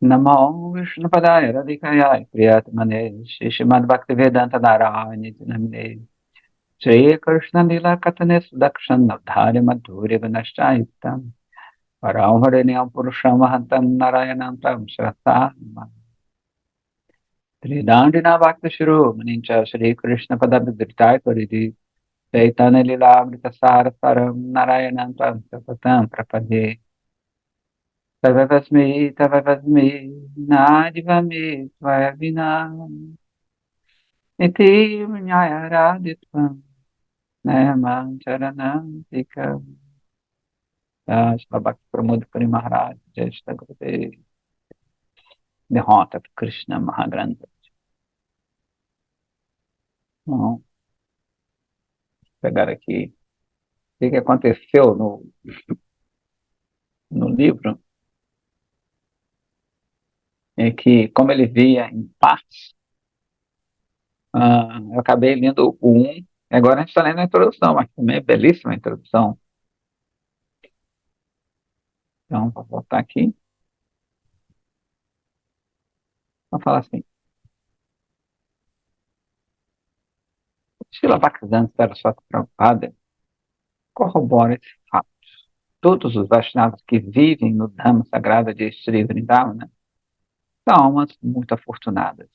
Namo Vishnupadaya Radhikaya Priyatmane Shishimad Bhaktivedanta Narayani Namne Shri Krishna Lila Katane Sudakshan Navdhari Madhuri Vinashayutam Paramhariniyam Purusham Mahantam Narayanantam Shratam Tridandina Bhakti Shuru Manincha Shri Krishna Padabhidritai Paridi Chaitanya Lila Amrita Sarasaram Narayanantam Sapatam Prapade Tavavasmi Nadivami Svayavina Iti Mnyayaraditam Nayamam Charanam Tikam Shabak Pramod Puri Maharaj Jeshta Gurudeva Derrota do Krishna Mahagranta. Vamos pegar aqui. O que aconteceu no livro é que, como ele via em partes, eu acabei lendo o 1, agora a gente está lendo a introdução, mas também é belíssima a introdução. Então, vou voltar aqui. Vou falar assim. Srila Bhaktivedanta Saraswati Prabhupada corrobora esse fato. Todos os Vaishnavas que vivem no Dhamma sagrado de Sri Vrindavana são almas muito afortunadas.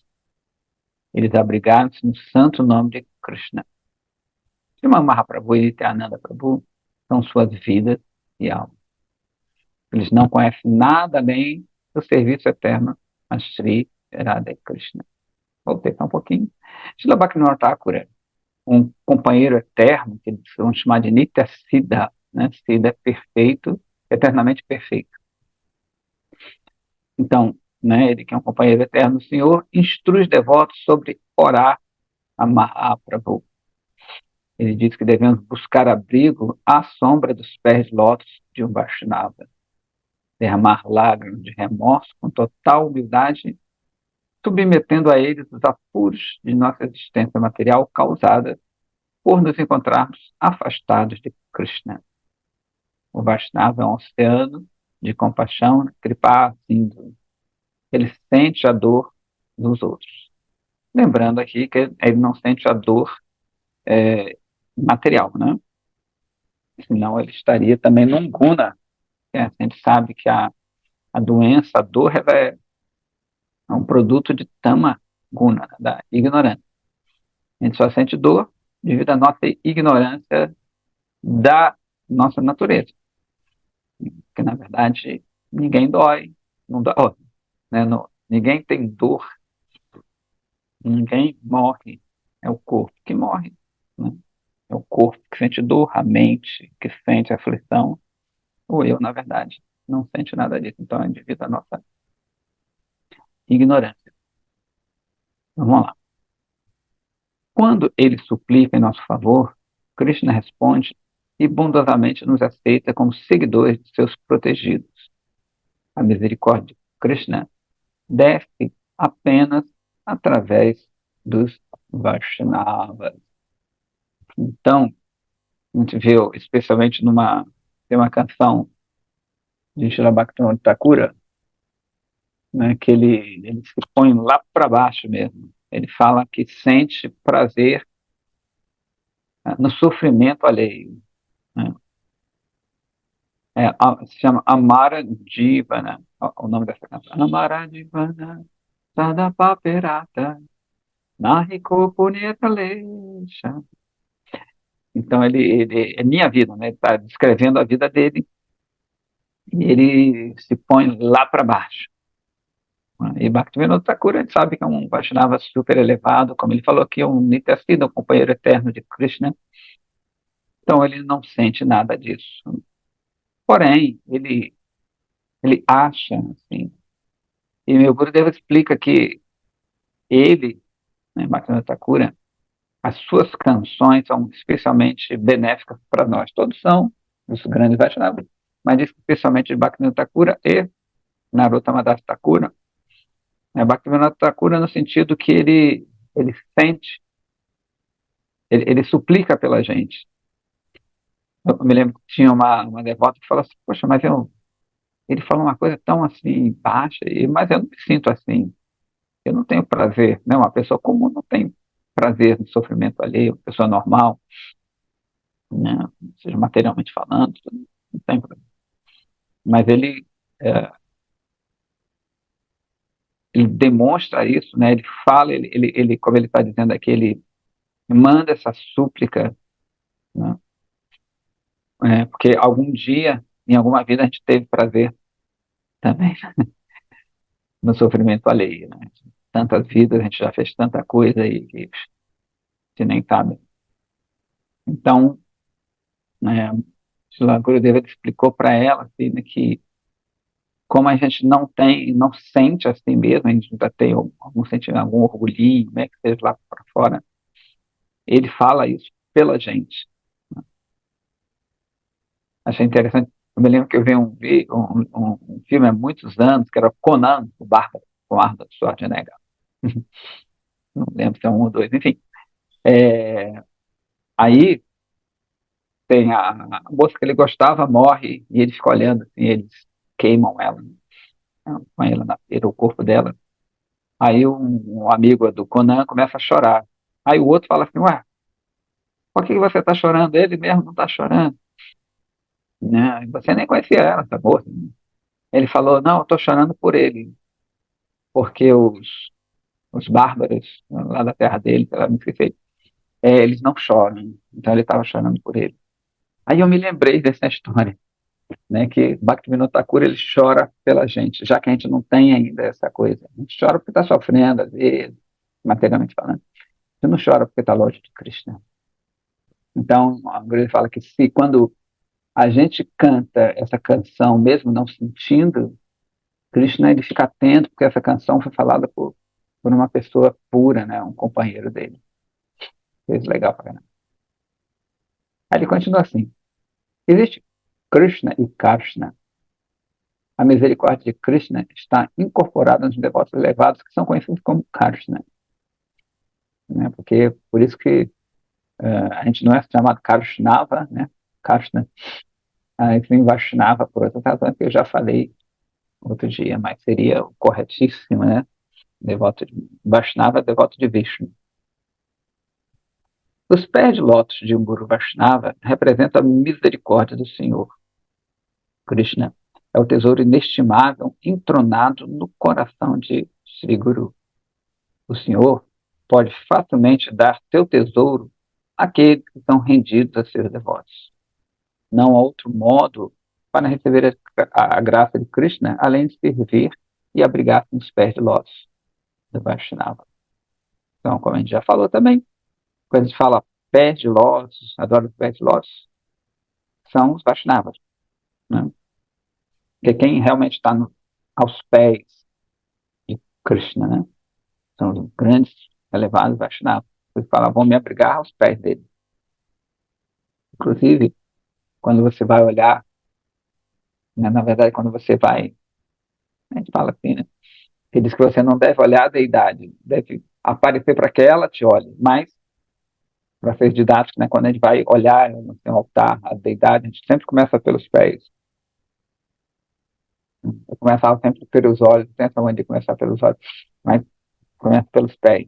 Eles abrigaram-se no santo nome de Krishna. Srimad Mahaprabhu e Nityananda Prabhu são suas vidas e almas. Eles não conhecem nada além do serviço eterno a Sri Radha Krishna. Voltei só um pouquinho. Srila Bhaktivinoda Thakura, um companheiro eterno, que eles vão chamar de Nitya Siddha, né? Siddha é perfeito, eternamente perfeito. Então, né, ele que é um companheiro eterno do Senhor, instrui os devotos sobre orar a Mahaprabhu. Ele diz que devemos buscar abrigo à sombra dos pés de lótus de um Vaishnava, derramar lágrimas de remorso com total humildade, submetendo a eles os apuros de nossa existência material causada por nos encontrarmos afastados de Krishna. O Vaishnava é um oceano de compaixão, Kripa Sindhu. Ele sente a dor dos outros. Lembrando aqui que ele não sente a dor material, né? Senão ele estaria também num guna. A gente sabe que a doença, a dor, ela é um produto de tama guna, da ignorância. A gente só sente dor devido à nossa ignorância da nossa natureza. Porque, na verdade, ninguém dói, não dói, né? Ninguém tem dor, ninguém morre. É o corpo que morre, né? É o corpo que sente dor, a mente que sente aflição. O eu, na verdade, não sente nada disso. Então, é devido à nossa ignorância. Vamos lá. Quando ele suplica em nosso favor, Krishna responde e bondosamente nos aceita como seguidores de seus protegidos. A misericórdia de Krishna desce apenas através dos Vaishnavas. Então, a gente viu, especialmente tem uma canção de Srila Bhaktivinoda Thakura, né, que ele se põe lá para baixo mesmo. Ele fala que sente prazer no sofrimento alheio, né? Se chama Amara Jivana, o nome dessa canção. Amara Jivana, Sadapaperata, Nahiko Puneta Lesha. Então, ele é minha vida, né? Ele está descrevendo a vida dele e ele se põe lá para baixo. E Bhaktivinoda Thakur, a gente sabe que é um Vaishnava super elevado, como ele falou aqui, um Nityasida, um companheiro eterno de Krishna. Então, ele não sente nada disso. Porém, ele acha, assim, e meu Gurudeva explica que ele, né, Bhaktivinoda Thakur, as suas canções são especialmente benéficas para nós. Todos são os grandes Vaishnavas, mas especialmente de Bhaktivinoda Thakur e Narottama Das Thakur. Bhaktivinoda Thakur no sentido que ele sente, ele suplica pela gente. Eu me lembro que tinha uma devota que falou assim, poxa, mas ele fala uma coisa tão assim, baixa, mas eu não me sinto assim. Eu não tenho prazer, né? Uma pessoa comum não tem prazer no sofrimento alheio, uma pessoa normal, né? Seja materialmente falando, não tem prazer. Mas é, ele demonstra isso, né? Ele fala, como ele está dizendo aqui, ele manda essa súplica, né? Porque algum dia, em alguma vida, a gente teve prazer também no sofrimento alheio, né? Tantas vidas, a gente já fez tanta coisa aí que você nem sabe. Então, né, Shila Gurudeva explicou para ela assim, né, que como a gente não tem, não sente assim mesmo, a gente ainda tem algum sentimento, algum orgulhinho, né, que seja lá para fora, ele fala isso pela gente. Achei interessante. Eu me lembro que eu vi um filme há muitos anos, que era Conan, o Bárbaro, com Arnold Schwarzenegger. Não lembro se é um ou dois, enfim. É, aí tem a moça que ele gostava, morre, e ele fica olhando, assim, eles queimam ela, né, com ela na feira, o corpo dela. Aí um amigo do Conan começa a chorar. Aí o outro fala assim, ué, por que você está chorando? Ele mesmo não está chorando. Né? Você nem conhecia ela, essa moça. Ele falou, não, eu estou chorando por ele, porque os bárbaros lá da terra dele, sei lá, me esqueci, eles não choram. Então ele estava chorando por ele. Aí eu me lembrei dessa história, né, que Bhaktivinoda Thakur ele chora pela gente, já que a gente não tem ainda essa coisa. A gente chora porque está sofrendo, às vezes, materialmente falando. Você não chora porque está longe de Krishna. Então, a Guru fala que se quando a gente canta essa canção, mesmo não sentindo, Krishna ele fica atento, porque essa canção foi falada por uma pessoa pura, né, um companheiro dele. Fez legal pra caramba. Aí ele continua assim: existe Krishna e Karshna. A misericórdia de Krishna está incorporada nos devotos elevados que são conhecidos como Karshna. Né? Porque por isso que a gente não é chamado Karshnava, né? Karshna. A gente vem Vaishnava por outra razão que eu já falei outro dia, mas seria o corretíssimo, né? Devoto de Vaishnava, devoto de Vishnu. Os pés de lótus de um Guru Vaishnava representam a misericórdia do Senhor. Krishna é o tesouro inestimável entronado no coração de Sri Guru. O Senhor pode facilmente dar seu tesouro àqueles que estão rendidos a seus devotos. Não há outro modo para receber a graça de Krishna além de servir e abrigar-se nos pés de lótus do Vaishnava. Então, como a gente já falou também, quando a gente fala pés de lótus, adora os pés de lótus, são os Vaishnavas, né? Porque quem realmente está aos pés de Krishna, né? São os grandes, elevados Vaishnavas. Eles falam, vão me abrigar aos pés dele. Inclusive, quando você vai olhar, né, na verdade, quando você vai, a gente fala assim, né? Ele diz que você não deve olhar a deidade, deve aparecer para que ela te olhe, mas para ser didático, né, quando a gente vai olhar no seu altar a deidade, a gente sempre começa pelos pés. Eu começava sempre pelos olhos, pensa onde começar pelos olhos, mas começa pelos pés.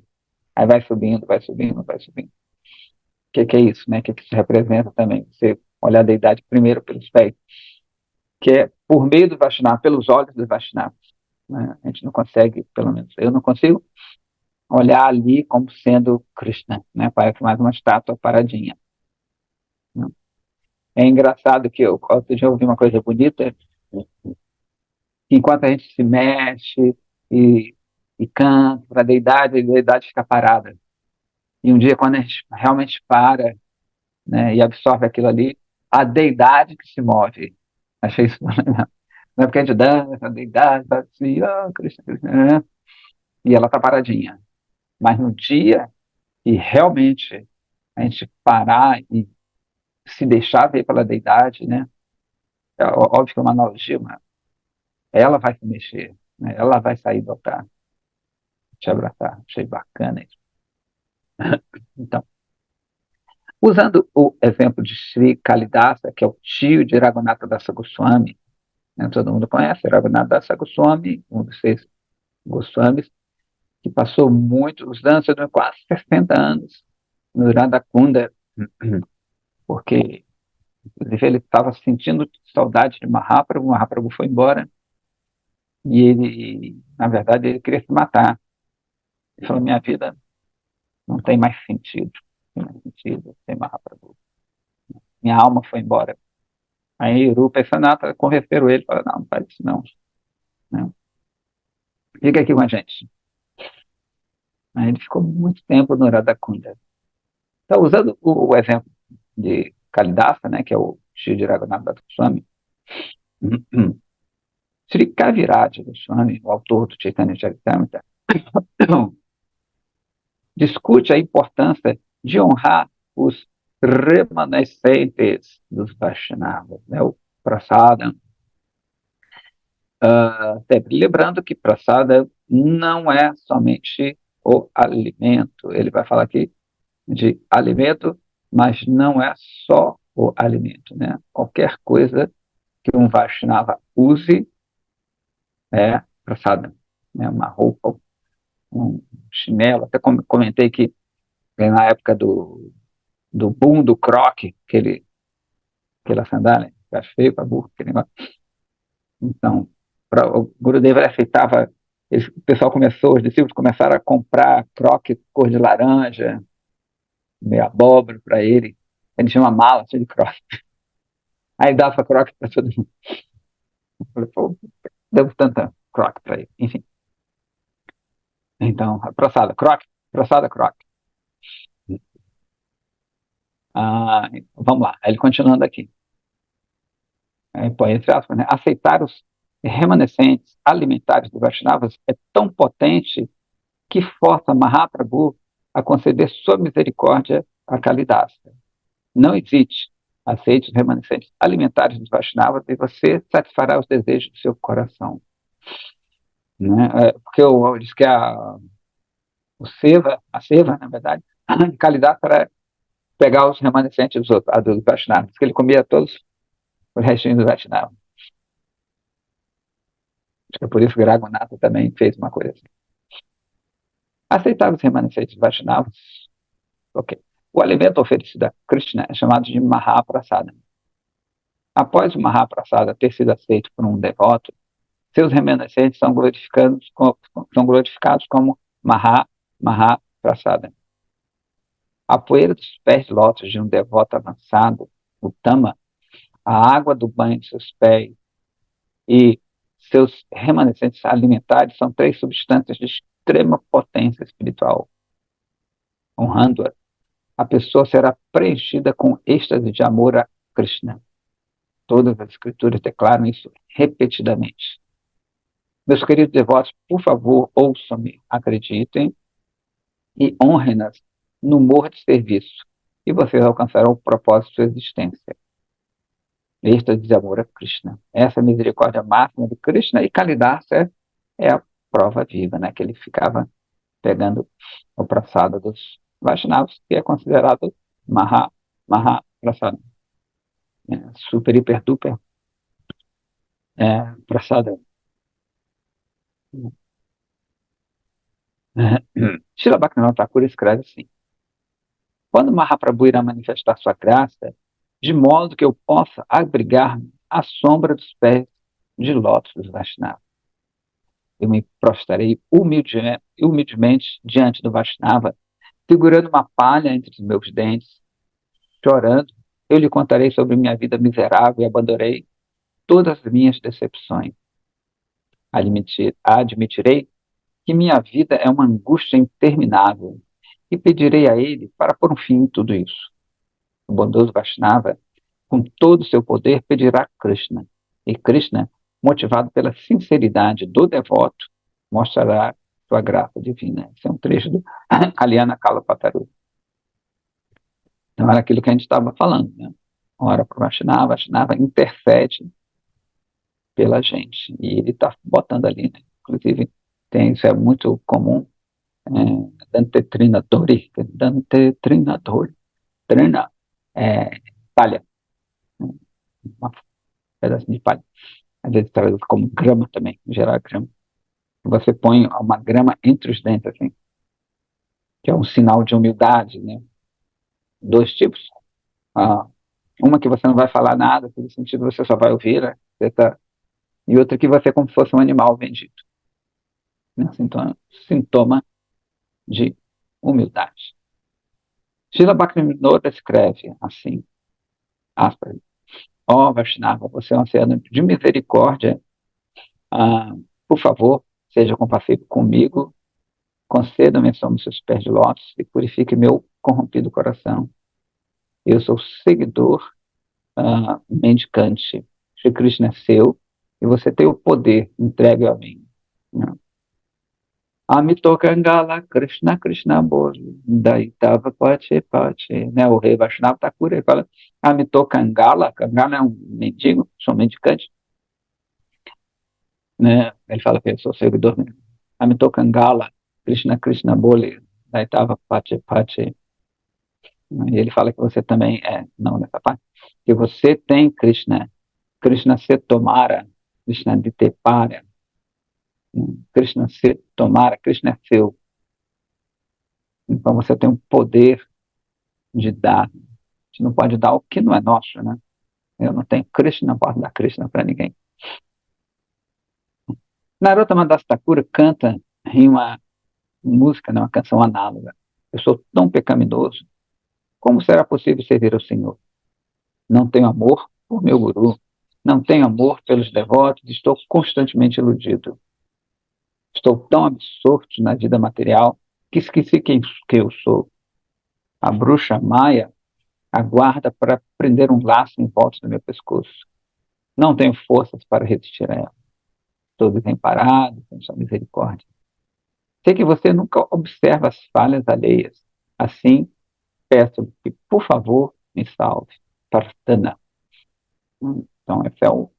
Aí vai subindo, vai subindo, vai subindo. O que é isso, né? O que isso representa também? Você olhar a deidade primeiro pelos pés, que é por meio do Vaishnava, pelos olhos do Vaishnava. Né? A gente não consegue, pelo menos eu não consigo, olhar ali como sendo Krishna, né? Parece mais uma estátua paradinha. Né? É engraçado que eu outro dia ouvi uma coisa bonita, enquanto a gente se mexe e, e canta para a deidade fica parada. E um dia, quando a gente realmente para, né, e absorve aquilo ali, a deidade que se move. Achei isso legal. Não é porque a gente dança, a deidade, tá assim, oh, Krishna, Krishna, né? E ela está paradinha. Mas no dia que realmente a gente parar e se deixar ver pela deidade, né? Óbvio que é uma analogia, mas ela vai se mexer, né? Ela vai sair do altar, te abraçar. Achei bacana isso. Então, usando o exemplo de Sri Kalidasa, que é o tio de Raghunatha Dasa Goswami, né? Todo mundo conhece, Raghunatha Goswami, um dos 6 Goswamis, que passou muitos anos, quase 60 anos, no Radhakunda, porque, inclusive, ele estava sentindo saudade de Mahaprabhu. Mahaprabhu foi embora e ele, na verdade, ele queria se matar. Ele falou: minha vida não tem mais sentido, não tem mais sentido sem Mahaprabhu. Minha alma foi embora. Aí Rupa e Sanata convenceram ele, falaram: não, não faz isso não, né? Fica aqui com a gente. Aí ele ficou muito tempo no Radhakunda. Então, usando o exemplo de Kalidasa, né, que é o Shri Raghunatha Goswami, Sri Kaviraj Goswami, o autor do Chaitanya Charitamrita, discute a importância de honrar os remanescentes dos Vaishnavas, né, o Prasada. Sempre lembrando que Prasada não é somente o alimento. Ele vai falar aqui de alimento, mas não é só o alimento, né? Qualquer coisa que um Vaishnava use é Prasada, né? Uma roupa, um chinelo. Até comentei que na época do boom do croque, aquela sandália, que é feio para burro, aquele negócio. Então, o Gurudeva aceitava, o pessoal começou, os discípulos começaram a comprar croque cor de laranja, meio abóbora para ele. Ele tinha uma mala cheia de croque. Aí dava croque para todo mundo. Eu falei: pô, devo tanta croque para ele. Enfim. Então, praçada, croque. Vamos lá, ele continuando aqui. Entre aspas, né? Aceitar os remanescentes alimentares dos Vaishnavas é tão potente que força Mahaprabhu a conceder sua misericórdia a Kalidasa. Não hesite, aceite os remanescentes alimentares dos Vaishnavas e você satisfará os desejos do seu coração. Né? Porque diz que a seva, na verdade, de Kalidasa era pegar os remanescentes dos Vaishnavas, que ele comia todos os restinhos dos Vaishnavas. Acho que é por isso que Raghunatha também fez uma coisa assim. Aceitar os remanescentes Vaishnavas, ok. O alimento oferecido a Krishna é chamado de Mahaprasada. Após o Mahaprasada ter sido aceito por um devoto, seus remanescentes são glorificados como Mahaprasada. A poeira dos pés de lótus de um devoto avançado, o Tama, a água do banho de seus pés e seus remanescentes alimentares são 3 substâncias de extrema potência espiritual. Honrando-a, a pessoa será preenchida com êxtase de amor a Krishna. Todas as escrituras declaram isso repetidamente. Meus queridos devotos, por favor, ouçam-me, acreditem e honrem-nas no amor de serviço, e vocês alcançarão o propósito de sua existência. Êxtase de amor a Krishna. Essa misericórdia máxima de Krishna, e Kalidasa é a prova viva, né? Que ele ficava pegando o prasada dos Vaishnavas, que é considerado Mahaprasada. Super, hiper, duper prasada. Srila Bhaktivinoda Thakur escreve assim: quando Mahaprabhu irá manifestar sua graça, de modo que eu possa abrigar-me à sombra dos pés de lótus dos Vaishnavas. Eu me prostrarei humildemente diante do Vaishnava, segurando uma palha entre os meus dentes, chorando. Eu lhe contarei sobre minha vida miserável e abandonei todas as minhas decepções. Admitirei que minha vida é uma angústia interminável e pedirei a ele para pôr um fim em tudo isso. O bondoso Vaishnava, com todo o seu poder, pedirá a Krishna. E Krishna, motivado pela sinceridade do devoto, mostrará sua graça divina. Esse é um trecho do Kalyana Kalapataru. Então, era aquilo que a gente estava falando, né? Ora para o Vaishnava, Vaishnava intercede pela gente. E ele está botando ali, né? Inclusive, isso é muito comum. Dante Trinadori, Trina, palha, um pedacinho de palha. às vezes traduz como grama também, gerar grama. Você põe uma grama entre os dentes, assim, que é um sinal de humildade, né? Dois tipos. Ah, uma que você não vai falar nada, pelo sentido você só vai ouvir, né? E outra que você é como se fosse um animal vendido, né? Sintoma de humildade. Srila Bhaktivinoda escreve assim, aspas, ó oh, Vaishnava, você é um oceano de misericórdia, ah, por favor, seja compassivo comigo, conceda-me sob seus pés de lótus e purifique meu corrompido coração. Eu sou seguidor, mendicante. Shri Krishna é seu e você tem o poder, entregue a mim. Amito Kangala, Krishna Krishna Boli, Daitava Pache Pache, né? O rei Vaishnava Thakur, ele fala, Amito Kangala, Kangala é um mendigo, sou mendicante, né? Ele fala que eu sou seguidor mesmo. Amito Kangala, Krishna Krishna Boli, Daitava Pache Pache, e ele fala que você também é, não nessa parte, que você tem Krishna, Krishna se tomara, Krishna de te para, Krishna se tomara, Krishna é seu. Então você tem um poder de dar. A gente não pode dar o que não é nosso, né? Eu não tenho Krishna, não posso dar Krishna para ninguém. Narottama Das Thakura canta em uma música, né, uma canção análoga. Eu sou tão pecaminoso, como será possível servir ao Senhor? Não tenho amor por meu guru, não tenho amor pelos devotos, estou constantemente iludido. Estou tão absorto na vida material que esqueci que eu sou. A bruxa Maia aguarda para prender um laço em volta do meu pescoço. Não tenho forças para resistir a ela. Estou desemparado, sem sua misericórdia. Sei que você nunca observa as falhas alheias. Assim, peço que, por favor, me salve. Prarthana. Então, essa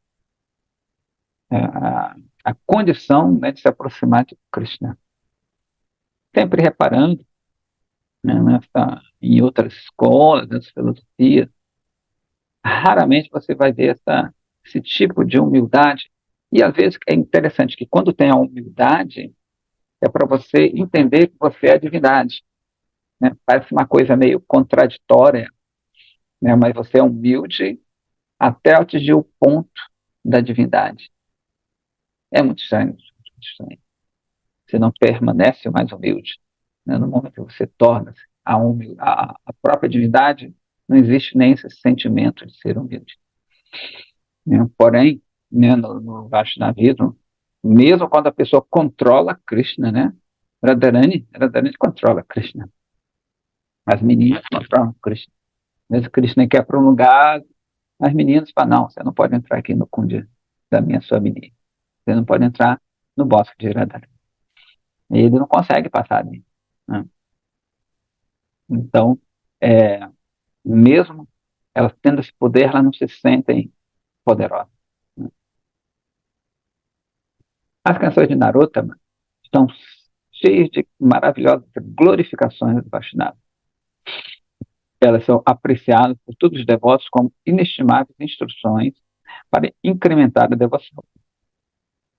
a condição, né, de se aproximar de Krishna. Sempre reparando, né, em outras escolas, outras filosofias, raramente você vai ver esse tipo de humildade. E às vezes é interessante que quando tem a humildade, é para você entender que você é a divindade. Né? Parece uma coisa meio contraditória, né? Mas você é humilde até atingir o ponto da divindade. É muito estranho, muito estranho. Você não permanece mais humilde. Né? No momento que você torna-se a própria divindade, não existe nem esse sentimento de ser humilde. Né? Porém, né, no Vaishnavismo, mesmo quando a pessoa controla Krishna, né? Radharani controla Krishna. As meninas controlam Krishna. Mesmo Krishna quer para um lugar, as meninas falam, não, você não pode entrar aqui no Kundi da minha sua menina. Você não pode entrar no bosque de Radharani. E ele não consegue passar ali. Né? Então, é, mesmo elas tendo esse poder, elas não se sentem poderosas. Né? As canções de Narottama estão cheias de maravilhosas glorificações do Vaishnava. Elas são apreciadas por todos os devotos como inestimáveis instruções para incrementar a devoção.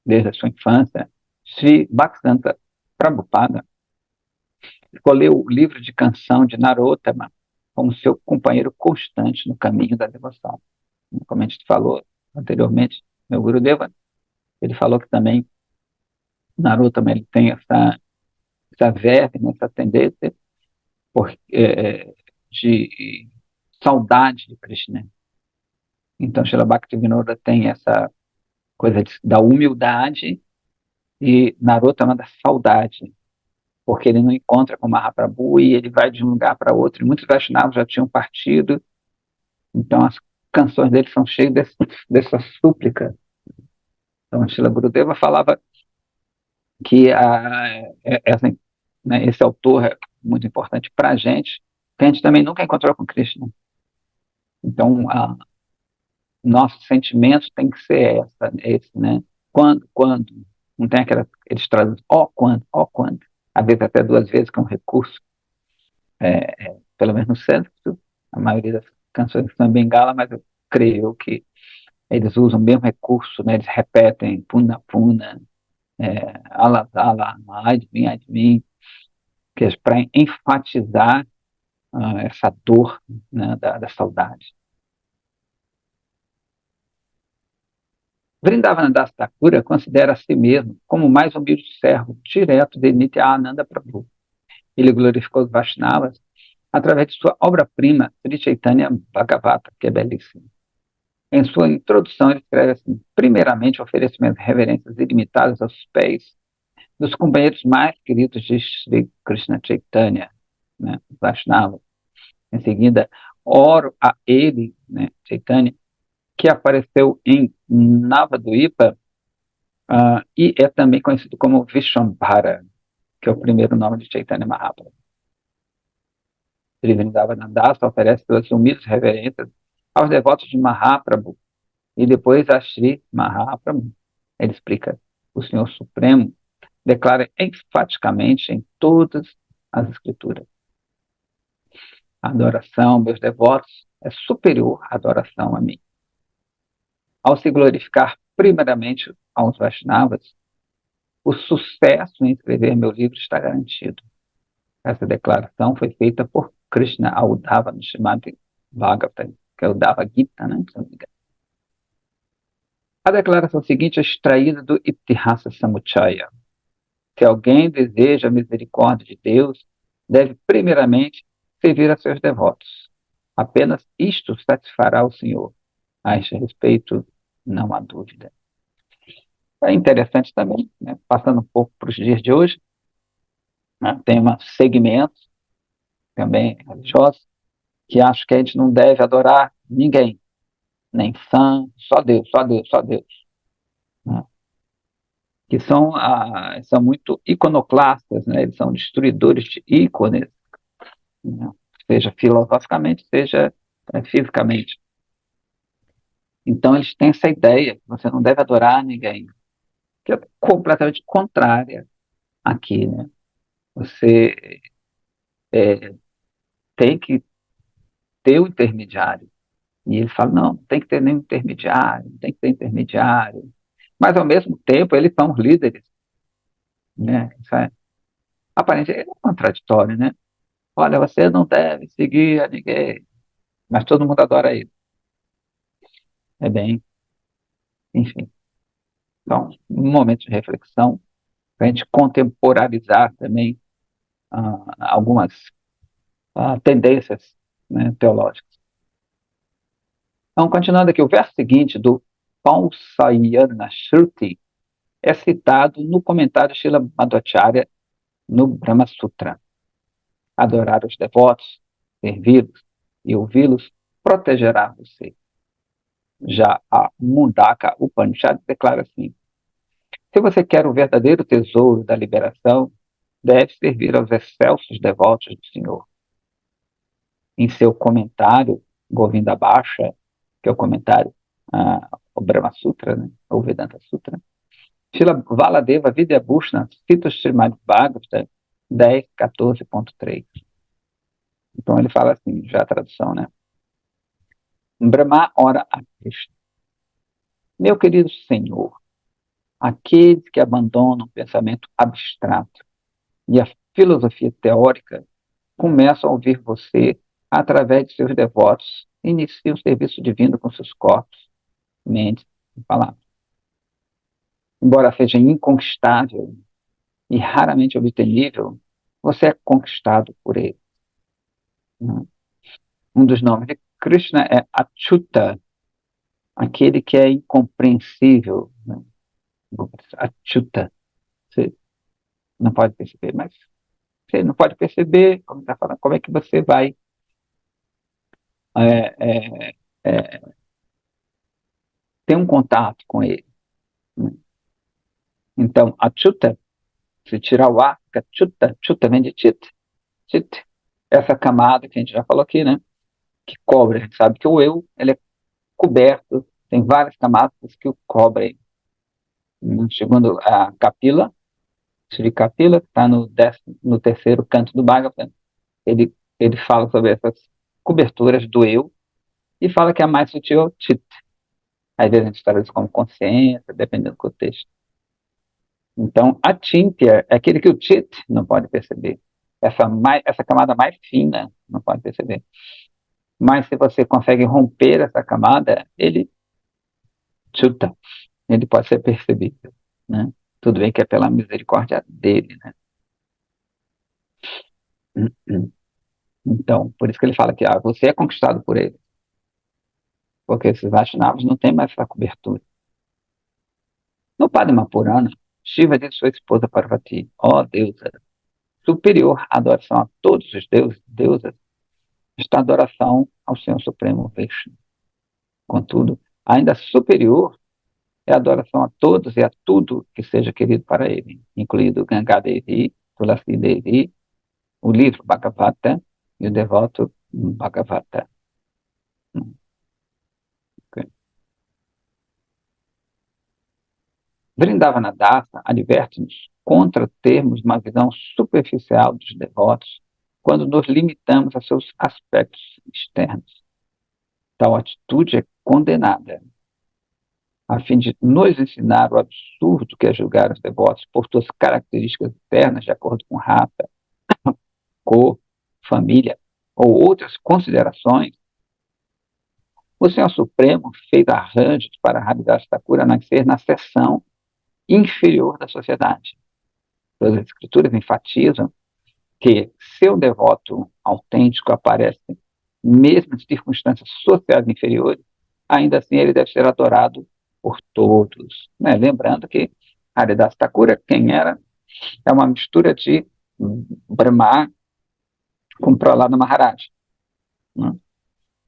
Desde a sua infância, Sri Bhaktisiddhanta Prabhupada escolheu o livro de canção de Narottama como seu companheiro constante no caminho da devoção. Como a gente falou anteriormente, meu Gurudeva, ele falou que também Narottama ele tem essa verve, né, essa tendência de saudade de Krishna. Então, Srila Bhaktivinoda tem essa coisa da humildade e Narottama da saudade, porque ele não encontra com Mahaprabhu e ele vai de um lugar para outro. E muitos Vaishnavas já tinham partido, então as canções dele são cheias dessa súplica. Então, Srila Gurudeva falava que né, esse autor é muito importante para a gente, que a gente também nunca encontrou com Krishna. Então, nosso sentimento tem que ser esse, né? Quando, não tem eles traduzem, ó quando, às vezes até duas vezes, que é um recurso, pelo menos no sânscrito, a maioria das canções são em Bengala, mas eu creio que Eles usam o mesmo recurso, né? Eles repetem puna puna, ala ala, ai de mim, que é para enfatizar essa dor, né, da saudade. Vrindavana Das Thakura considera a si mesmo como o mais humilde servo direto de Nityananda Prabhu. Ele glorificou os Vaishnavas através de sua obra-prima, Sri Chaitanya Bhagavata, que é belíssima. Em sua introdução, ele escreve assim: primeiramente, ofereço minhas reverências ilimitadas aos pés dos companheiros mais queridos de Sri Krishna Chaitanya, né, Vaishnava. Em seguida, oro a ele, né, Chaitanya, que apareceu em Navadvipa e é também conhecido como Vishwambhara, que é o primeiro nome de Chaitanya Mahaprabhu. Sri Vrindavana Das oferece suas humildes reverências aos devotos de Mahaprabhu e depois a Sri Mahaprabhu. Ele explica: o Senhor Supremo declara enfaticamente em todas as escrituras: a adoração, meus devotos, é superior à adoração a mim. Ao se glorificar primeiramente aos Vaishnavas, o sucesso em escrever meu livro está garantido. Essa declaração foi feita por Krishna ao Uddhava no Srimad Bhagavatam, que é o Uddhava Gita, né? A declaração seguinte é extraída do Itihasa Samuchaya. Se alguém deseja a misericórdia de Deus, deve primeiramente servir a seus devotos. Apenas isto satisfará o Senhor. A este respeito, não há dúvida. É interessante também, né, passando um pouco para os dias de hoje, né, tem segmentos também religiosos que acham que a gente não deve adorar ninguém, nem santo, só Deus, só Deus, só Deus. Né? Que são muito iconoclastas, né? Eles são destruidores de ícones, né? Seja filosoficamente, seja fisicamente. Então, eles têm essa ideia que você não deve adorar ninguém, que é completamente contrária aqui, né? Você tem que ter o intermediário. E ele fala, não, não tem que ter nenhum intermediário, não tem que ter intermediário. Mas, ao mesmo tempo, eles são os líderes, né? Isso é, aparentemente, é contraditório, né? Olha, você não deve seguir a ninguém, mas todo mundo adora ele. É bem, enfim. Então, um momento de reflexão, para a gente contemporaneizar também algumas tendências, né, teológicas. Então, continuando aqui, o verso seguinte do Pausayana Shruti é citado no comentário Srila Madhvacharya no Brahma Sutra. Adorar os devotos, servi-los e ouvi-los protegerá você. Já a Mundaka Upanishad declara assim: se você quer o verdadeiro tesouro da liberação, deve servir aos excelsos devotos do Senhor. Em seu comentário, Govinda Bhasha, que é o comentário ao Brahma Sutra, né, ou Vedanta Sutra, Srila Valadeva Vidyabhushana cita o Srimad Bhagavatam 10.14.3. Então ele fala assim, já a tradução, né? Brahma ora a Krishna: meu querido Senhor, aqueles que abandonam o pensamento abstrato e a filosofia teórica começam a ouvir você através de seus devotos e iniciam o serviço divino com seus corpos, mentes e palavras. Embora seja inconquistável e raramente obtenível, você é conquistado por ele. Um dos nomes de Krishna é Achyuta, aquele que é incompreensível. Né? Achyuta. Você não pode perceber, mas você não pode perceber, como está falando, como é que você vai é, é, é, ter um contato com ele. Né? Então, Achyuta, se tirar o A, fica Chuta, Chuta vem de Chit, Chit, essa camada que a gente já falou aqui, né? Que cobre, a gente sabe que o eu, ele é coberto, tem várias camadas que o cobrem. Segundo a Kapila, Sri Kapila, que está no terceiro canto do Bhagavatam, ele fala sobre essas coberturas do eu e fala que a mais sutil é o Chit. Às vezes a gente traduz como consciência, dependendo do contexto. Então, a Cynthia é aquele que o Chit não pode perceber. Essa camada mais fina não pode perceber. Mas se você consegue romper essa camada, ele chuta, ele pode ser percebido, né? Tudo bem que é pela misericórdia dele, né? Então, por isso que ele fala que você é conquistado por ele, porque esses Vaishnavas não têm mais essa cobertura. No Padma Purana, Shiva diz sua esposa Parvati: ó deusa, superior à adoração a todos os deuses e deusas, está a adoração ao Senhor Supremo Vishnu. Contudo, ainda superior é a adoração a todos e a tudo que seja querido para ele, incluído Ganga Devi, Tulasi Devi, o livro Bhagavata e o devoto Bhagavata. Okay. Vrindavana Dasa adverte-nos contra termos uma visão superficial dos devotos quando nos limitamos a seus aspectos externos. Tal atitude é condenada, a fim de nos ensinar o absurdo que é julgar os devotos por suas características externas, de acordo com raça, cor, família ou outras considerações. O Senhor Supremo fez arranjos para Haridas Thakura nascer na seção inferior da sociedade. As escrituras enfatizam que seu devoto autêntico aparece mesmo em circunstâncias sociais inferiores, ainda assim ele deve ser adorado por todos. Né? Lembrando que Haridas Thakura, quem era? É uma mistura de Brahma com Prahlada Maharaj. Né?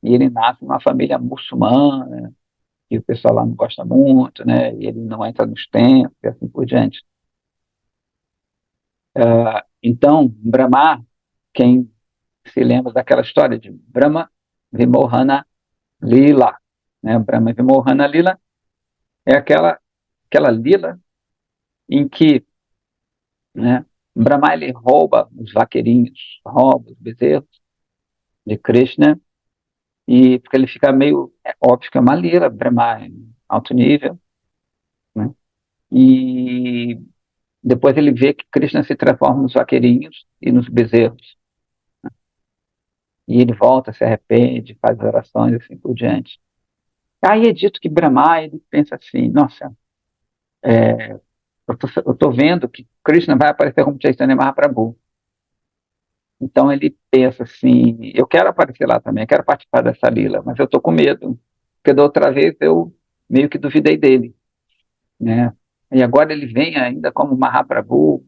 E ele nasce numa família muçulmana, e o pessoal lá não gosta muito, né? E ele não entra nos templos e assim por diante. Então, Brahma, quem se lembra daquela história de Brahma Vimohana Lila, né? Brahma Vimohana Lila é aquela lila em que, né, Brahma ele rouba os vaqueirinhos, rouba os bezerros de Krishna, e porque ele fica meio, óbvio que é uma lila, Brahma em alto nível, né? E depois ele vê que Krishna se transforma nos vaqueirinhos e nos bezerros. E ele volta, se arrepende, faz orações e assim por diante. Aí é dito que Brahma, ele pensa assim, nossa, eu estou vendo que Krishna vai aparecer como Chaitanya Mahaprabhu. Então ele pensa assim, eu quero aparecer lá também, eu quero participar dessa lila, mas eu estou com medo, porque da outra vez eu meio que duvidei dele, né? E agora ele vem ainda como Mahaprabhu,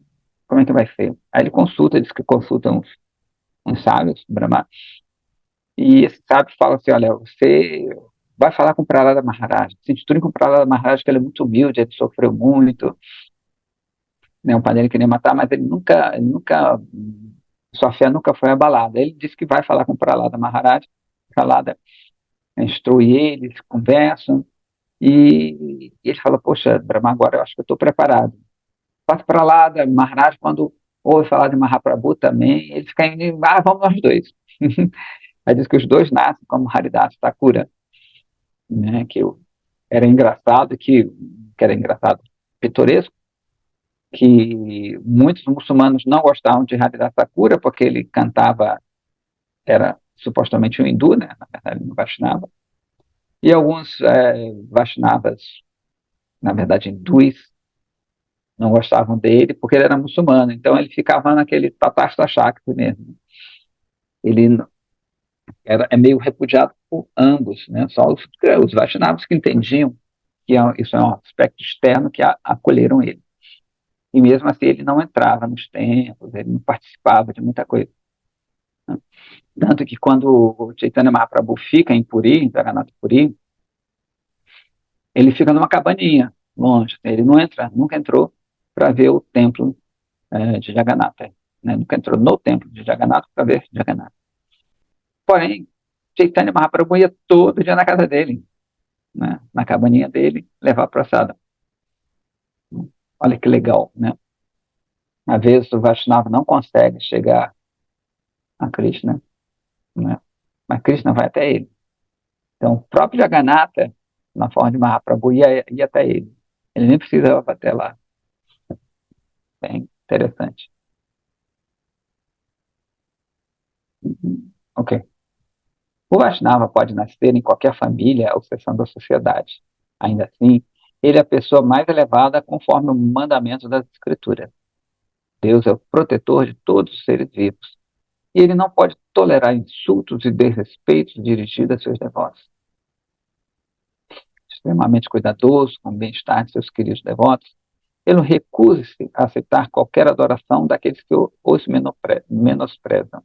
como é que vai ser? Aí ele consulta, diz que consulta uns sábios, Brahma, e esse sábio fala assim, olha, você vai falar com o Prahlada Maharaj, se intitule com o Prahlada Maharaj, que ele é muito humilde, ele sofreu muito, né? O pai dele queria matar, mas ele nunca, sua fé nunca foi abalada. Ele disse que vai falar com o Prahlada Maharaj, Prahlada instrui eles, conversam, e ele fala, poxa, Brahma, agora eu acho que eu estou preparado. Passa para lá, da Maharaj, quando ouve falar de Mahaprabhu também, ele fica indo, vamos nós dois. Aí diz que os dois nascem como Haridas Thakura, né, era engraçado, que era engraçado, pitoresco, que muitos muçulmanos não gostavam de Haridas Thakura, porque ele cantava, era supostamente um hindu, né, na verdade, um Vaishnava, e alguns Vaishnavas, na verdade hindus, não gostavam dele porque ele era muçulmano, então ele ficava naquele tatasta chakra mesmo. Ele é meio repudiado por ambos, né? Só os Vaishnavas que entendiam que isso é um aspecto externo que acolheram ele. E mesmo assim ele não entrava nos templos, ele não participava de muita coisa. Né? Tanto que quando o Chaitanya Mahaprabhu fica em Puri, em Jagannath Puri, ele fica numa cabaninha, longe. Ele não entra, nunca entrou para ver o templo de Jagannatha. Né? Nunca entrou no templo de Jagannatha para ver Jagannatha. Porém, Chaitanya Mahaprabhu ia todo dia na casa dele, né? Na cabaninha dele, levar prasada. Olha que legal, né? Às vezes o Vaishnava não consegue chegar a Krishna, né? Mas Krishna vai até ele. Então, o próprio Jagannatha, na forma de Mahaprabhu, ia até ele. Ele nem precisava até lá. Bem interessante. Ok. O Vaishnava pode nascer em qualquer família ou seção da sociedade. Ainda assim, ele é a pessoa mais elevada conforme o mandamento das Escrituras. Deus é o protetor de todos os seres vivos. E ele não pode tolerar insultos e desrespeitos dirigidos a seus devotos. Extremamente cuidadoso com o bem-estar de seus queridos devotos, ele recusa-se a aceitar qualquer adoração daqueles que os menosprezam.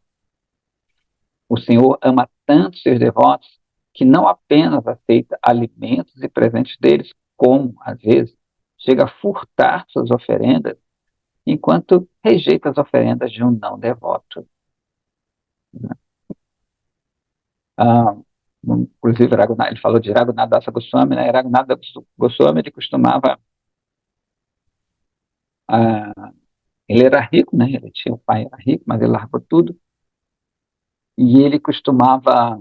O Senhor ama tanto seus devotos que não apenas aceita alimentos e presentes deles, como, às vezes, chega a furtar suas oferendas, enquanto rejeita as oferendas de um não devoto. Ah, inclusive, ele falou de Raghunatha Dasa Goswami, né? Raghunatha Goswami, ele costumava, ele era rico, né? Ele tinha, o pai era rico, mas ele largou tudo, e ele costumava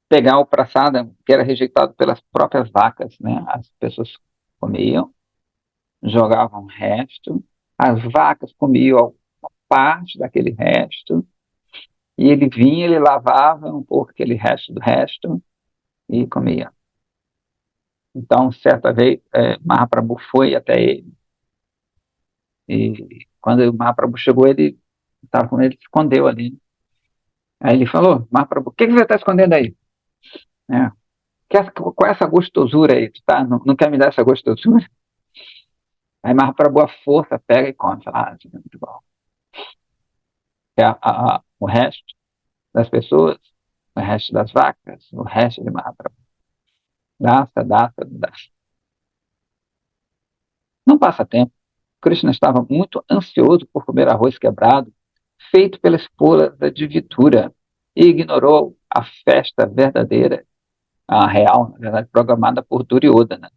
pegar o praçada, que era rejeitado pelas próprias vacas, né? As pessoas comiam, jogavam o resto, as vacas comiam parte daquele resto, e ele vinha, ele lavava um pouco aquele resto do resto e comia. Então, certa vez, Mahaprabhu foi até ele, e quando o Mahaprabhu chegou, ele estava com ele, se escondeu ali. Aí ele falou, Mahaprabhu, o que você está escondendo aí? É, qual é essa gostosura aí? Tu tá, não quer me dar essa gostosura? Aí Mahaprabhu, a força, pega e come. Fala, isso é muito bom. O resto das pessoas, o resto das vacas, o resto de Mahaprabhu. Dá. Não passa tempo. Krishna estava muito ansioso por comer arroz quebrado, feito pela esposa de Vitura, e ignorou a festa verdadeira, a real, na verdade, programada por Duryodhana.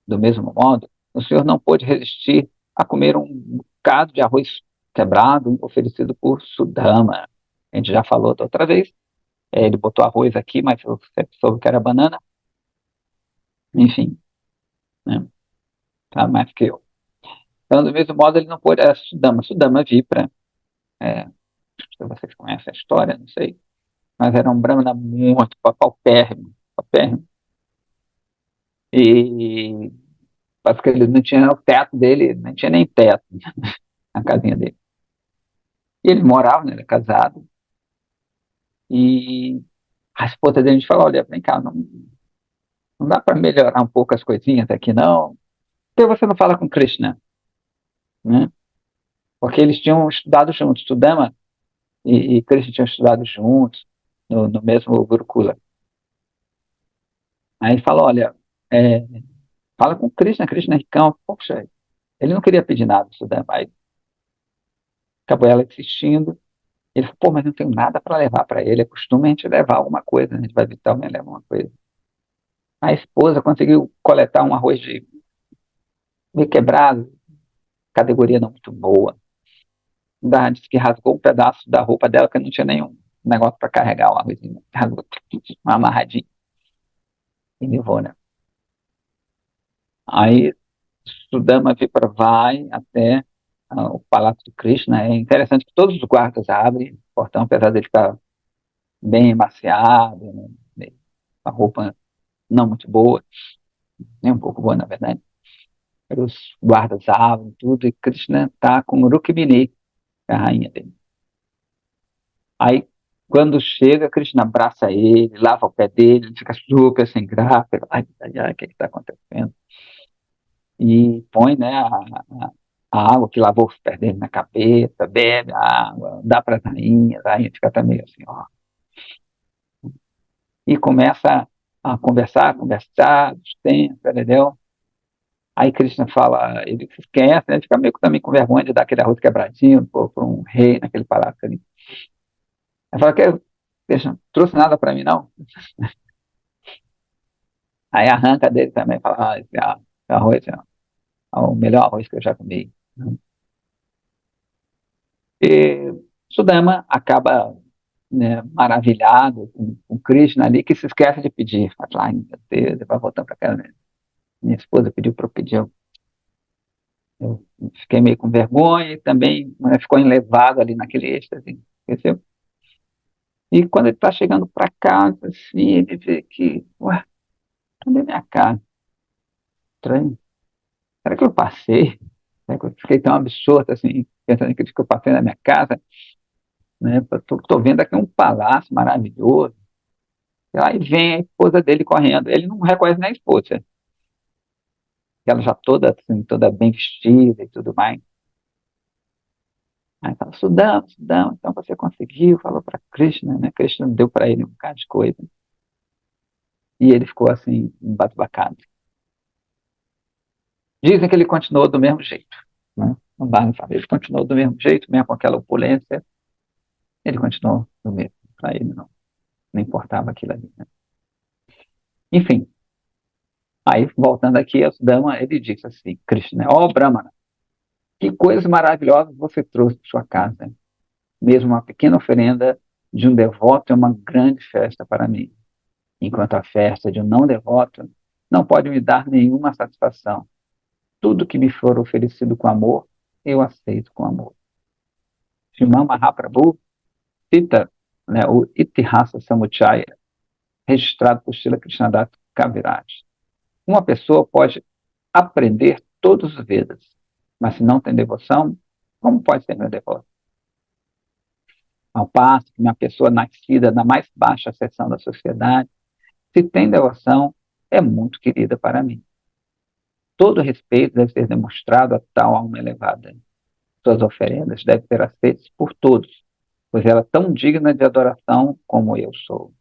Do mesmo modo, o senhor não pôde resistir a comer um bocado de arroz quebrado oferecido por Sudama. A gente já falou da outra vez. Ele botou arroz aqui, mas você soube que era banana. Enfim, né? Tá mais que eu. Então, do mesmo modo, ele não pôde. Era Sudama. Sudama Vipra. É, se vocês conhecem a história, não sei. Mas era um brahmana muito paupérrimo. Paupérrimo. E parece que ele não tinha o teto dele, não tinha nem teto na casinha dele. E ele morava, né, ele era casado, e a esposa dele falou, olha, vem cá, não dá para melhorar um pouco as coisinhas aqui, não? Por que você não fala com Krishna? Né? Porque eles tinham estudado juntos, Sudama e Krishna tinham estudado juntos, no mesmo Gurukula. Aí ele falou, olha, é, fala com Krishna, Krishna é ricão. Poxa, ele não queria pedir nada, Sudama. Aí acabou ela insistindo. Ele falou, pô, mas não tenho nada para levar para ele. É costume a gente levar alguma coisa, né? A gente vai visitar alguém, leva alguma coisa. A esposa conseguiu coletar um arroz de meio quebrado, categoria não muito boa. Disse que rasgou um pedaço da roupa dela, que não tinha nenhum negócio para carregar o arrozinho. Rasgou amarradinho e levou, né? Aí Sudama Vipra vai até o Palácio de Krishna. É interessante que todos os guardas abrem o portão, apesar dele estar bem emaciado, né? A roupa não muito boa, nem um pouco boa, na verdade. Os guardas abrem tudo e Krishna está com Rukmini, a rainha dele. Aí, quando chega, Krishna abraça ele, lava o pé dele, ele fica super sem graça. Ai, ai, ai, o que está acontecendo? E põe, né, a água que lavou os pés dele na cabeça, bebe a água, dá para a rainha fica também assim, ó. E começa a conversar, tempo, entendeu? Aí Krishna fala, ele se esquece, né, fica meio que também com vergonha de dar aquele arroz quebradinho para um rei naquele palácio ali. Ele fala, Krishna, trouxe nada para mim, não? Aí arranca dele também, fala, esse arroz é o melhor arroz que eu já comi. E Sudama acaba né, maravilhado com Krishna ali, que se esquece de pedir. Fala, ai, meu Deus, ele vai voltar para casa. Né? Minha esposa pediu para eu pedir, eu fiquei meio com vergonha e também, né, ficou enlevado ali naquele êxtase, entendeu? E quando ele está chegando para casa, assim, ele vê que, ué, cadê minha casa? Estranho. Será que eu passei? Será que eu fiquei tão absurdo, assim, pensando que eu passei na minha casa? Né? Tô vendo aqui um palácio maravilhoso. E aí vem a esposa dele correndo. Ele não reconhece nem a esposa. Ela já toda, assim, toda bem vestida e tudo mais. Aí fala, Sudão, Sudão, então você conseguiu, falou para Krishna, né? Krishna deu para ele um bocado de coisa. E ele ficou assim, embasbacado. Dizem que ele continuou do mesmo jeito. Né? Não dá, não sabe. Ele continuou do mesmo jeito, mesmo com aquela opulência, ele continuou do mesmo. Para ele não importava aquilo ali. Né? Enfim, aí voltando aqui, a Sudama, ele disse assim, Krishna, ó oh, Brahmana, que coisas maravilhosas você trouxe para sua casa. Mesmo uma pequena oferenda de um devoto é uma grande festa para mim, enquanto a festa de um não devoto não pode me dar nenhuma satisfação. Tudo que me for oferecido com amor, eu aceito com amor. Srimad Mahaprabhu cita, né, o Itihasa Samuchaya, registrado por Srila Krishnadas Kaviraj. Uma pessoa pode aprender todos os Vedas, mas se não tem devoção, como pode ser meu devoto? Ao passo que uma pessoa nascida na mais baixa seção da sociedade, se tem devoção, é muito querida para mim. Todo respeito deve ser demonstrado a tal alma elevada. Suas oferendas devem ser aceitas por todos, pois ela é tão digna de adoração como eu sou.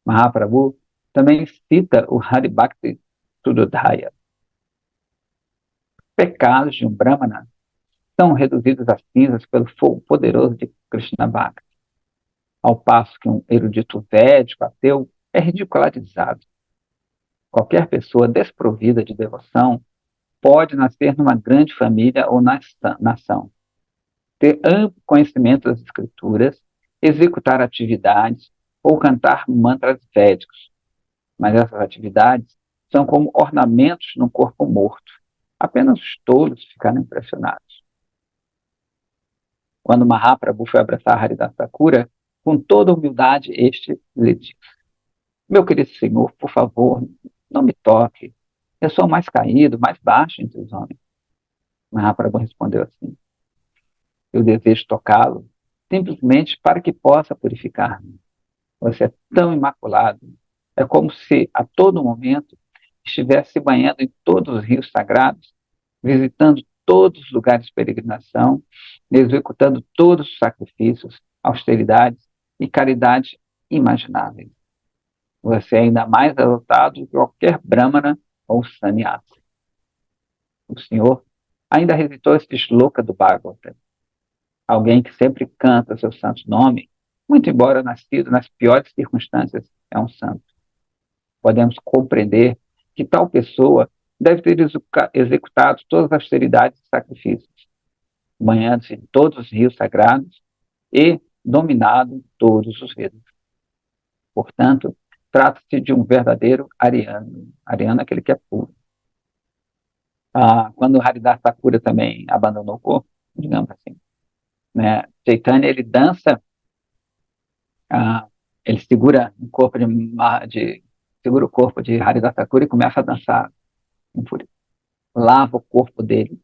Mahaprabhu também cita o Haribhakti Sudodhaya. Pecados de um Brahmana são reduzidos a cinzas pelo fogo poderoso de Krishna Bhakti, ao passo que um erudito védico ateu é ridicularizado. Qualquer pessoa desprovida de devoção pode nascer numa grande família ou nação, ter amplo conhecimento das escrituras, executar atividades ou cantar mantras védicos, mas essas atividades são como ornamentos num corpo morto. Apenas os tolos ficaram impressionados. Quando Mahaprabhu foi abraçar Haridas Thakura, com toda humildade, este lhe disse: Meu querido senhor, por favor, não me toque. Eu sou o mais caído, mais baixo entre os homens. Mahaprabhu respondeu assim: Eu desejo tocá-lo simplesmente para que possa purificar-me. Você é tão imaculado. É como se, a todo momento, estivesse se banhando em todos os rios sagrados, visitando todos os lugares de peregrinação, executando todos os sacrifícios, austeridades e caridade imagináveis. Você é ainda mais exaltado que qualquer brahmana ou sannyasi. O Senhor ainda recitou este shloka do Bhagavata. Alguém que sempre canta seu santo nome, muito embora nascido nas piores circunstâncias, é um santo. Podemos compreender que tal pessoa deve ter executado todas as austeridades e sacrifícios, banhando-se em todos os rios sagrados e dominado todos os Vedas. Portanto, trata-se de um verdadeiro ariano. Ariano é aquele que é puro. Quando Haridas Thakura também abandonou o corpo, digamos assim, né, Chaitanya, ele dança, ah, ele segura o corpo segura o corpo de Haridas Thakura e começa a dançar em fúria. Lava o corpo dele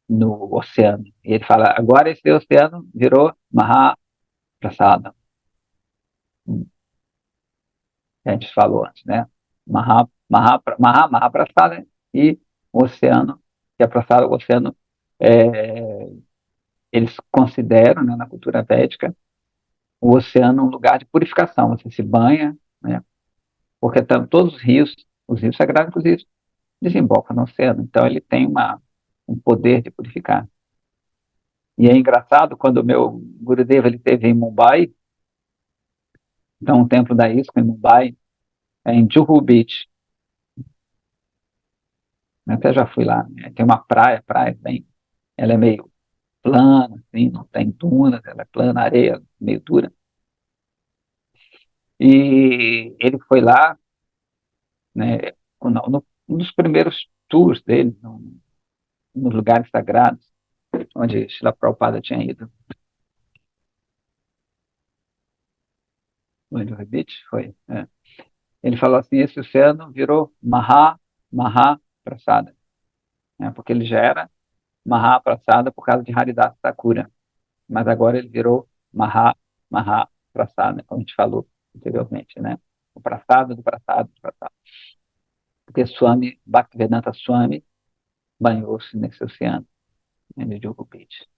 no oceano. E ele fala, agora esse oceano virou Mahaprasada. A gente falou antes, né? Mahaprasada e o oceano, que é prasada, o oceano, é, eles consideram, né, na cultura védica, o oceano um lugar de purificação. Você se banha, né? Porque todos os rios sagrados, inclusive, desembocam no oceano. Então, ele tem um poder de purificar. E é engraçado, quando o meu Gurudeva ele esteve em Mumbai, então um templo da ISKCON em Mumbai, em Juhu Beach, eu até já fui lá, né? Tem uma praia bem, ela é meio plana, assim, não tem dunas, ela é plana, areia meio dura. E ele foi lá, né, um dos primeiros tours dele, nos lugares sagrados, onde Srila Prabhupada tinha ido. Onde o Rebite foi. É. Ele falou assim, esse oceano virou Maha Prasada, né, porque ele já era Maha Prasada por causa de Haridas Thakura, mas agora ele virou Maha Prasada, como a gente falou anteriormente, né? O Prasada do Prasada do Prasada. Porque Swami, Bhaktivedanta Swami, banhou-se nesse oceano, né, de Jogupit.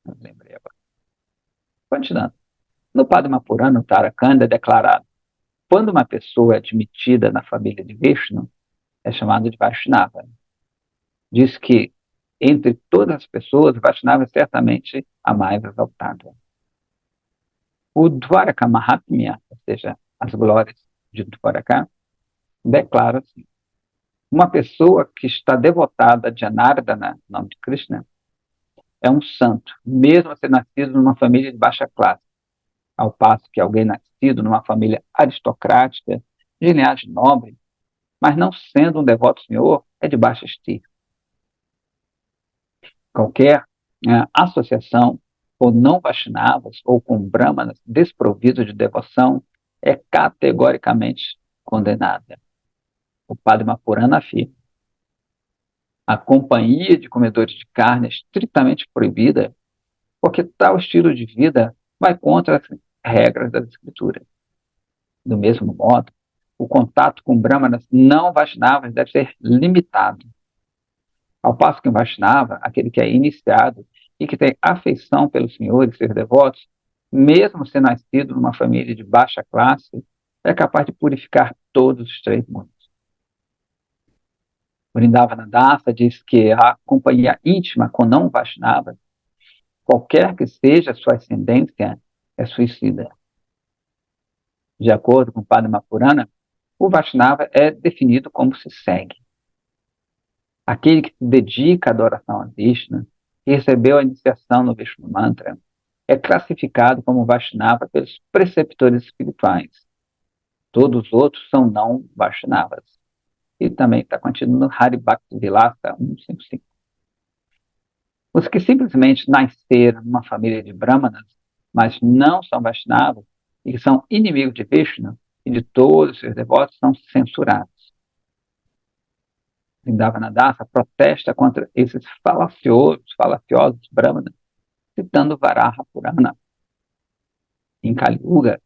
Eu lembrei agora. Continuando. No Padma Purana, o Tarakanda é declarado: quando uma pessoa é admitida na família de Vishnu, é chamado de Vaishnava. Diz que, entre todas as pessoas, Vaishnava é certamente a mais exaltada. O Dwaraka Mahatmya, ou seja, as glórias de Dwaraka, declara assim: uma pessoa que está devotada a Janardana, nome de Krishna, é um santo, mesmo a ser nascido numa família de baixa classe, ao passo que alguém nascido numa família aristocrática, de linhagem nobre, mas não sendo um devoto ao Senhor, é de baixa estima. Qualquer associação ou não Vaishnavas ou com Brahmanas desprovidos de devoção é categoricamente condenada. O Padma Purana afirma: a companhia de comedores de carne é estritamente proibida porque tal estilo de vida vai contra as regras das escrituras. Do mesmo modo, o contato com Brahmanas não Vaishnavas deve ser limitado. Ao passo que um Vaishnava, aquele que é iniciado e que tem afeição pelo Senhor e seus devotos, mesmo sendo nascido numa família de baixa classe, é capaz de purificar todos os três mundos. Vrindavana Dasa diz que a companhia íntima com não Vaishnavas, qualquer que seja a sua ascendência, é suicida. De acordo com Padma Purana, o Vaishnava é definido como se segue: aquele que se dedica à adoração a Vishnu e recebeu a iniciação no Vishnu Mantra é classificado como Vaishnava pelos preceptores espirituais. Todos os outros são não Vaishnavas. E também está contido no Hari Bhakti Vilasa 155. Os que simplesmente nasceram numa família de Brahmanas, mas não são Vaishnavas, e que são inimigos de Vishnu e de todos os seus devotos, são censurados. Vrindavana Dasa protesta contra esses falaciosos Brahmanas, citando Varaha Purana. Em Kali Yuga,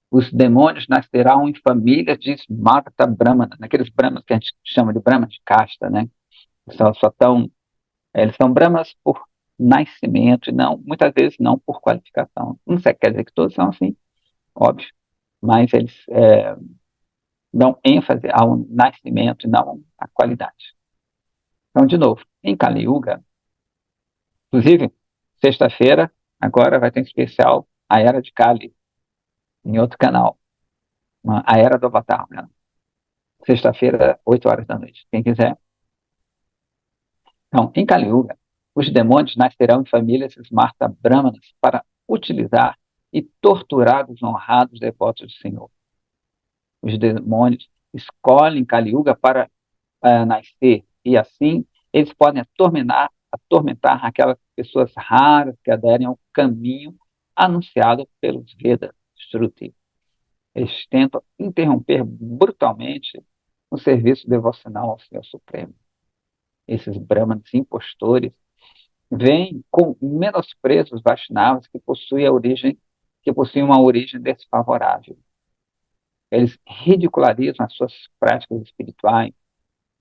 os demônios nascerão em famílias de Smarta Brahmana, naqueles Brahmanas que a gente chama de Brahmanas de casta, né? Só tão, eles são Brahmanas por nascimento e não, muitas vezes não por qualificação. Não sei, quer dizer que todos são assim, óbvio, mas eles dão ênfase ao nascimento e não à qualidade. Então, de novo, em Kali Yuga, inclusive, sexta-feira, agora vai ter um especial A Era de Kali, em outro canal, A Era do Avatar, né? Sexta-feira, 8 horas da noite. Quem quiser. Então, em Kali Yuga, os demônios nascerão em famílias Smarta Brahmanas para utilizar e torturar os honrados devotos do Senhor. Os demônios escolhem Kali Yuga para nascer, e assim eles podem atormentar aquelas pessoas raras que aderem ao caminho anunciado pelos Vedas, Shruti. Eles tentam interromper brutalmente o serviço devocional ao Senhor Supremo. Esses brahmanes impostores veem com menosprezo os Vaishnavas que possuem uma origem desfavorável. Eles ridicularizam as suas práticas espirituais,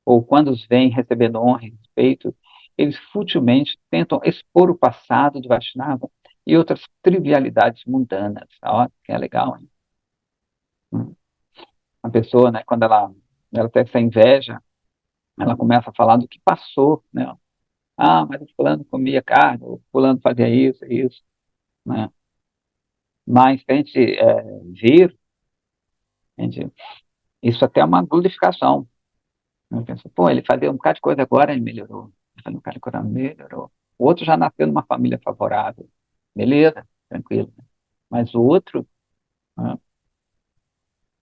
ou quando os veem recebendo honra e respeito, eles futilmente tentam expor o passado de Vaishnava e outras trivialidades mundanas. Ó, que é legal, hein? A pessoa, né, quando ela tem essa inveja, ela começa a falar do que passou, né? Ah, mas o fulano comia carne, o fulano fazia isso, né? Mas se a gente vir, a gente, isso até é uma glorificação. Eu penso, pô, ele fazia um bocado de coisa agora, ele melhorou. Ele fazia um bocado de coisa, melhorou. O outro já nasceu numa família favorável. Beleza, tranquilo. Mas o outro, né,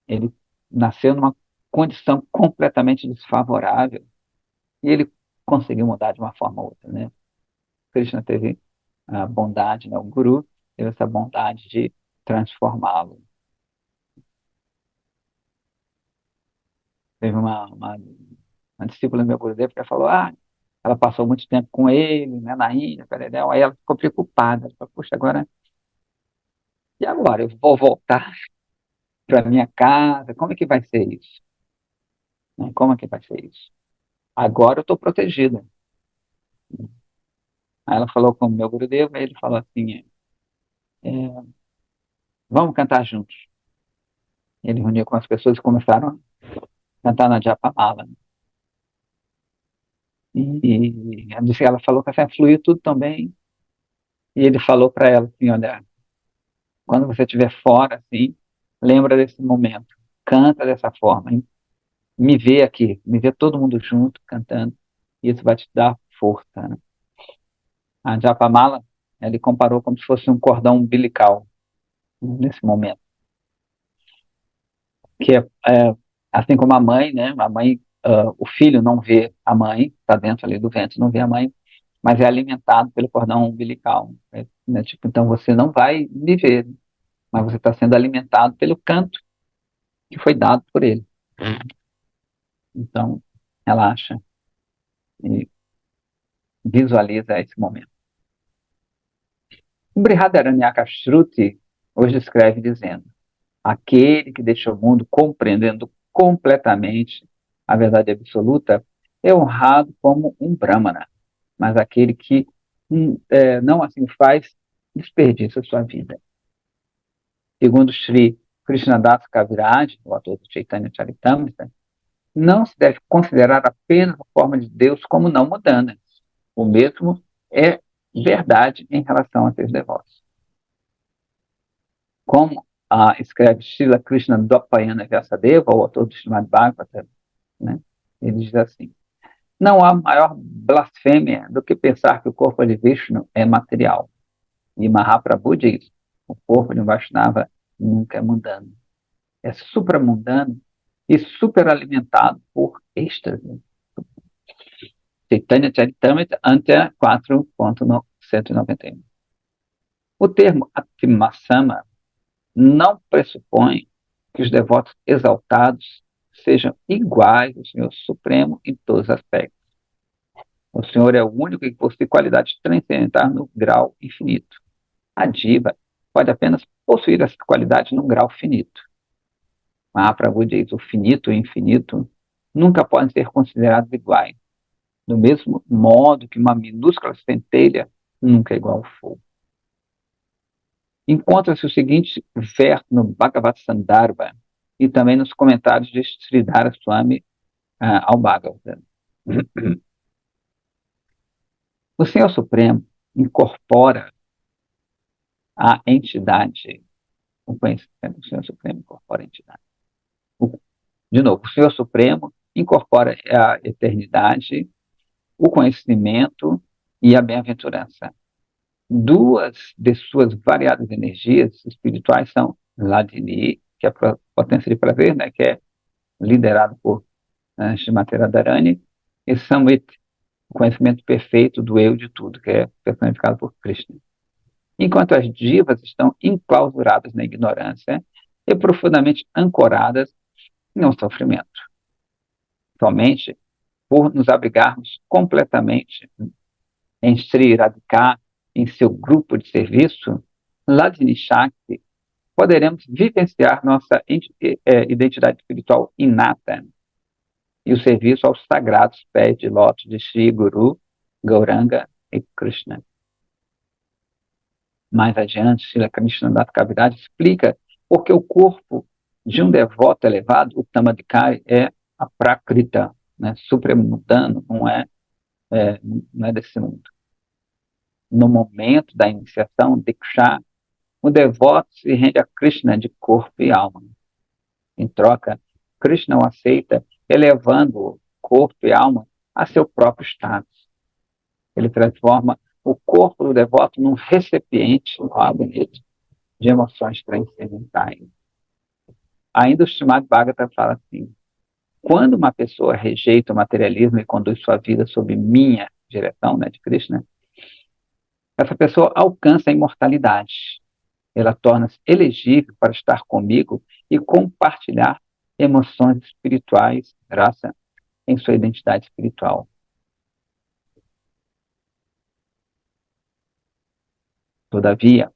ele nasceu numa condição completamente desfavorável e ele conseguiu mudar de uma forma ou outra, né? Krishna teve a bondade, né? O Guru teve essa bondade de transformá-lo. Teve uma discípula do meu Gurudev que falou, ela passou muito tempo com ele, né, na Índia, aí ela ficou preocupada. Ela falou, puxa, agora, e agora? Eu vou voltar para minha casa? Como é que vai ser isso? Né? Como é que vai ser isso? Agora eu estou protegida. Aí ela falou com o meu Gurudev, aí ele falou assim, é, vamos cantar juntos. Ele reuniu com as pessoas e começaram a cantar na Japamala. Ela falou que assim, fluiu tudo também. E ele falou para ela assim, olha, quando você estiver fora, assim, lembra desse momento. Canta dessa forma. Hein? Me vê aqui, me vê todo mundo junto cantando. Isso vai te dar força. Né? A Japamala, ele comparou como se fosse um cordão umbilical nesse momento. Que é assim como a mãe, né? A mãe, o filho não vê a mãe, está dentro ali do ventre, não vê a mãe, mas é alimentado pelo cordão umbilical. Né? Tipo, então você não vai me ver, mas você está sendo alimentado pelo canto que foi dado por ele. Então, relaxa e visualiza esse momento. O Brihadaranyakashruti hoje escreve dizendo: aquele que deixa o mundo compreendendo completamente a verdade absoluta é honrado como um Brahmana, mas aquele que não assim faz desperdiça sua vida. Segundo Sri Krishnadas Kaviraj, o autor do Chaitanya Charitamrita, não se deve considerar apenas a forma de Deus como não mudando. O mesmo é verdade em relação a seus devotos. Como escreve Srila Krishna Dvapayana Vyasadeva, o autor do Srimad Bhagavatam, né? Ele diz assim: não há maior blasfêmia do que pensar que o corpo de Vishnu é material. E Mahaprabhu diz: o corpo de um Vaishnava nunca é mundano. É supramundano e superalimentado por êxtase. Chaitanya Charitamrita, Anta 4.191. O termo Atmasama não pressupõe que os devotos exaltados sejam iguais ao Senhor Supremo em todos os aspectos. O Senhor é o único que possui qualidades transcendentais no grau infinito. A diva pode apenas possuir essa qualidade num grau finito. Mahaprabhu diz: o finito e o infinito nunca podem ser considerados iguais, do mesmo modo que uma minúscula centelha nunca é igual ao fogo. Encontra-se o seguinte verso no Bhagavad Sandarbha e também nos comentários de Sridhara Swami ao Bhagavatam. O Senhor Supremo incorpora a entidade, o conhecimento do Senhor Supremo incorpora a entidade. De novo, o Senhor Supremo incorpora a eternidade, o conhecimento e a bem-aventurança. Duas de suas variadas energias espirituais são Ladini, que é a potência de prazer, né, que é liderado por Srimati Radharani, e Samvit, o conhecimento perfeito do eu de tudo, que é personificado por Krishna. Enquanto as divas estão enclausuradas na ignorância e profundamente ancoradas no sofrimento. Somente por nos abrigarmos completamente em Sri Radhika, em seu grupo de serviço, Ladini Shakti, poderemos vivenciar nossa identidade espiritual inata e o serviço aos sagrados pés de lótus de Sri Guru, Gauranga e Krishna. Mais adiante, Srila Krishna Kaviraj explica porque o corpo de um devoto elevado, o Tamadikari, é a Prakrita, né, supremundano, não é desse mundo. No momento da iniciação, Diksha, o devoto se rende a Krishna de corpo e alma. Em troca, Krishna o aceita, elevando o corpo e alma a seu próprio status. Ele transforma o corpo do devoto num recipiente, bonito, de emoções transcendentais. Ainda o Srimad Bhagavatam fala assim: quando uma pessoa rejeita o materialismo e conduz sua vida sob minha direção, né, de Krishna, essa pessoa alcança a imortalidade. Ela torna-se elegível para estar comigo e compartilhar emoções espirituais, graça, em sua identidade espiritual. Todavia,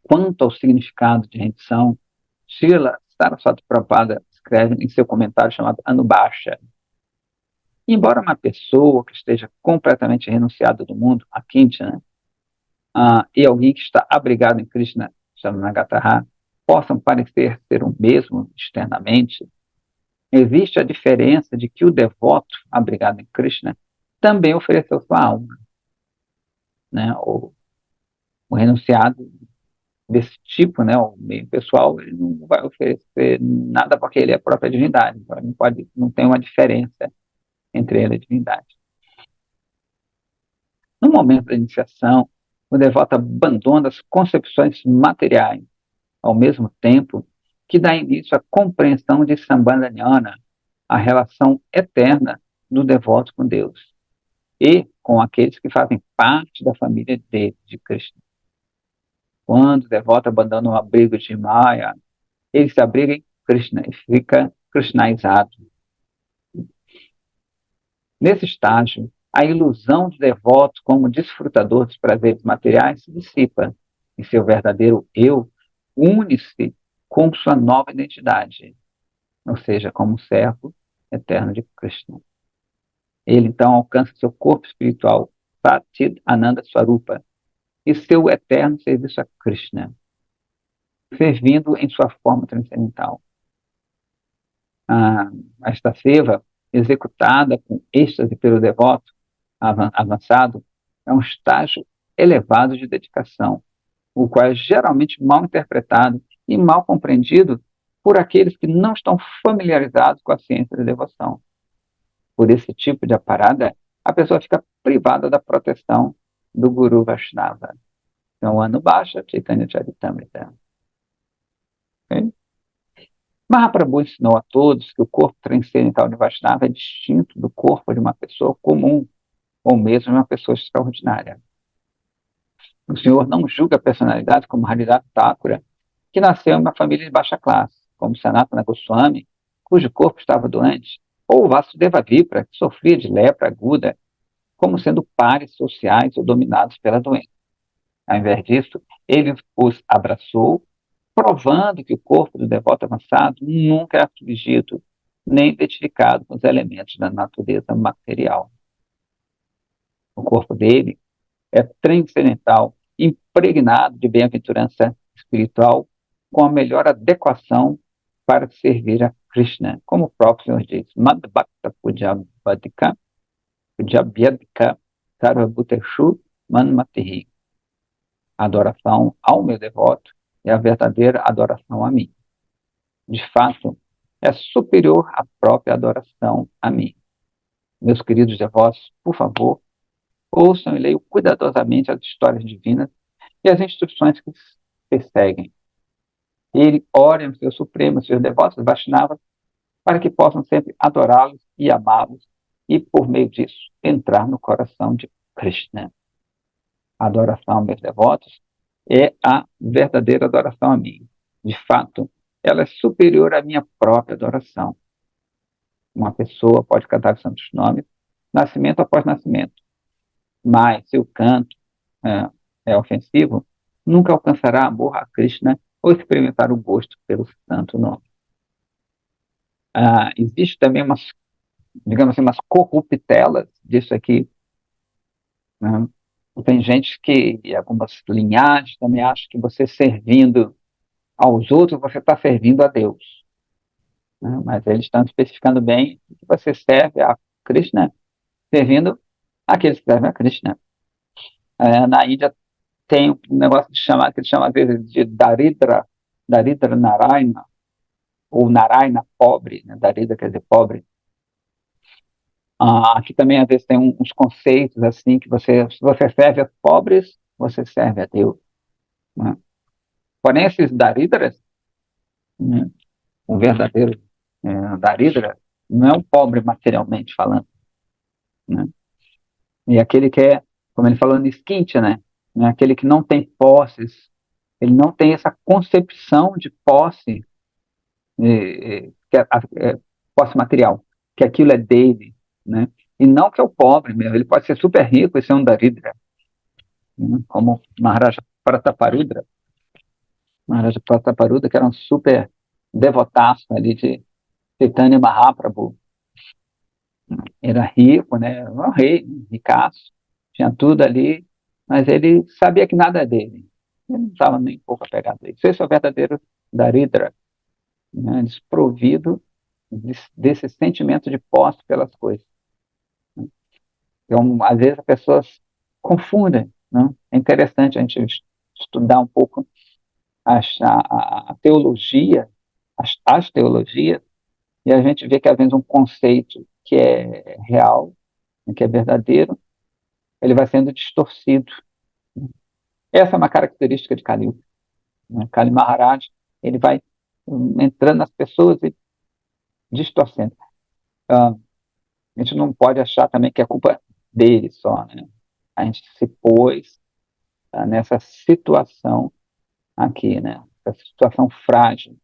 quanto ao significado de rendição, Srila Saraswati Prabhupada escreve em seu comentário chamado Anubhasha: embora uma pessoa que esteja completamente renunciada do mundo, a Kinchana, e alguém que está abrigado em Krishna, Sharanagataha, possam parecer ser o mesmo externamente, existe a diferença de que o devoto abrigado em Krishna também ofereceu sua alma, né? O renunciado desse tipo, né, o meio pessoal, ele não vai oferecer nada porque ele é a própria divindade, então ele não tem uma diferença entre ele e a divindade. No momento da iniciação, o devoto abandona as concepções materiais, ao mesmo tempo que dá início à compreensão de Sambandhanyana, a relação eterna do devoto com Deus e com aqueles que fazem parte da família de Krishna. Quando o devoto abandona o abrigo de Maya, ele se abriga em Krishna e fica krishnaizado. Nesse estágio, a ilusão do devoto como desfrutador dos prazeres materiais se dissipa e seu verdadeiro eu une-se com sua nova identidade, ou seja, como servo eterno de Krishna. Ele então alcança seu corpo espiritual, Satchid Ananda Swarupa, e seu eterno serviço a Krishna, servindo em sua forma transcendental. Esta seva, executada com êxtase pelo devoto avançado, é um estágio elevado de dedicação, o qual é geralmente mal interpretado e mal compreendido por aqueles que não estão familiarizados com a ciência da devoção. Por esse tipo de aparada, a pessoa fica privada da proteção do Guru Vaishnava. Então, Anubhasha, Chaitanya Charitamrita. Okay? Mahaprabhu ensinou a todos que o corpo transcendental de Vaishnava é distinto do corpo de uma pessoa comum, ou mesmo de uma pessoa extraordinária. O Senhor não julga a personalidade como Haridasa Thakura, que nasceu em uma família de baixa classe, como Sanatana Goswami, cujo corpo estava doente, ou Vasudeva Vipra, que sofria de lepra aguda, como sendo pares sociais ou dominados pela doença. Ao invés disso, ele os abraçou, provando que o corpo do devoto avançado nunca é afligido, nem identificado com os elementos da natureza material. O corpo dele é transcendental, impregnado de bem-aventurança espiritual, com a melhor adequação para servir a Krishna, como o próprio Senhor diz, Madhbhakta Pujabhadika, Pujabhyadika, Sarvabhuteshu Manmatihi. A adoração ao meu devoto é a verdadeira adoração a mim. De fato, é superior à própria adoração a mim. Meus queridos devotos, por favor, ouçam e leiam cuidadosamente as histórias divinas e as instruções que perseguem. Ele ore ao seu Supremo, seus devotos Vaishnavas, para que possam sempre adorá-los e amá-los e, por meio disso, entrar no coração de Krishna. A adoração aos meus devotos é a verdadeira adoração a mim. De fato, ela é superior à minha própria adoração. Uma pessoa pode cantar os santos nomes, nascimento após nascimento, mas se o canto é ofensivo, nunca alcançará amor a Krishna ou experimentar o gosto pelo santo nome. Existe também umas, digamos assim, umas corruptelas disso aqui, né? Tem gente que, e algumas linhagens também acham que você servindo aos outros, você está servindo a Deus, né? Mas eles estão especificando bem que você serve a Krishna, servindo aqueles que servem a Krishna. Na Índia tem um negócio que eles chamam às vezes de Daridra Narayana, ou Narayana pobre, né? Darida quer dizer pobre. Aqui também, às vezes, tem uns conceitos assim que se você serve a pobres, você serve a Deus. Né? Porém, esses darídras, né, o verdadeiro darídra, não é um pobre materialmente falando. Né? E aquele que é, como ele falou, nisquinte, né? Aquele que não tem posses, ele não tem essa concepção de posse, que posse material, que aquilo é dele, né? E não que é o pobre mesmo, ele pode ser super rico e ser um darídra, né? Como Maharaja Prataparudra, Maharaja Prataparudra, que era um super devotaço ali de Chaitanya Mahaprabhu, era rico, né? Era um rei, ricaço, tinha tudo ali, mas ele sabia que nada é dele. Ele não estava nem um pouco apegado a isso. Esse é o verdadeiro Daridra, né? Desprovido desse sentimento de posse pelas coisas. Então, às vezes as pessoas confundem, né? É interessante a gente estudar um pouco a teologia, as teologias, e a gente vê que às vezes um conceito que é real, que é verdadeiro, ele vai sendo distorcido. Essa é uma característica de Kali Yuga, né? Kali Maharaj, ele vai entrando nas pessoas e distorcendo. Ah, a gente não pode achar também que é culpa dele só, né? A gente se pôs nessa situação aqui, né? Essa situação frágil.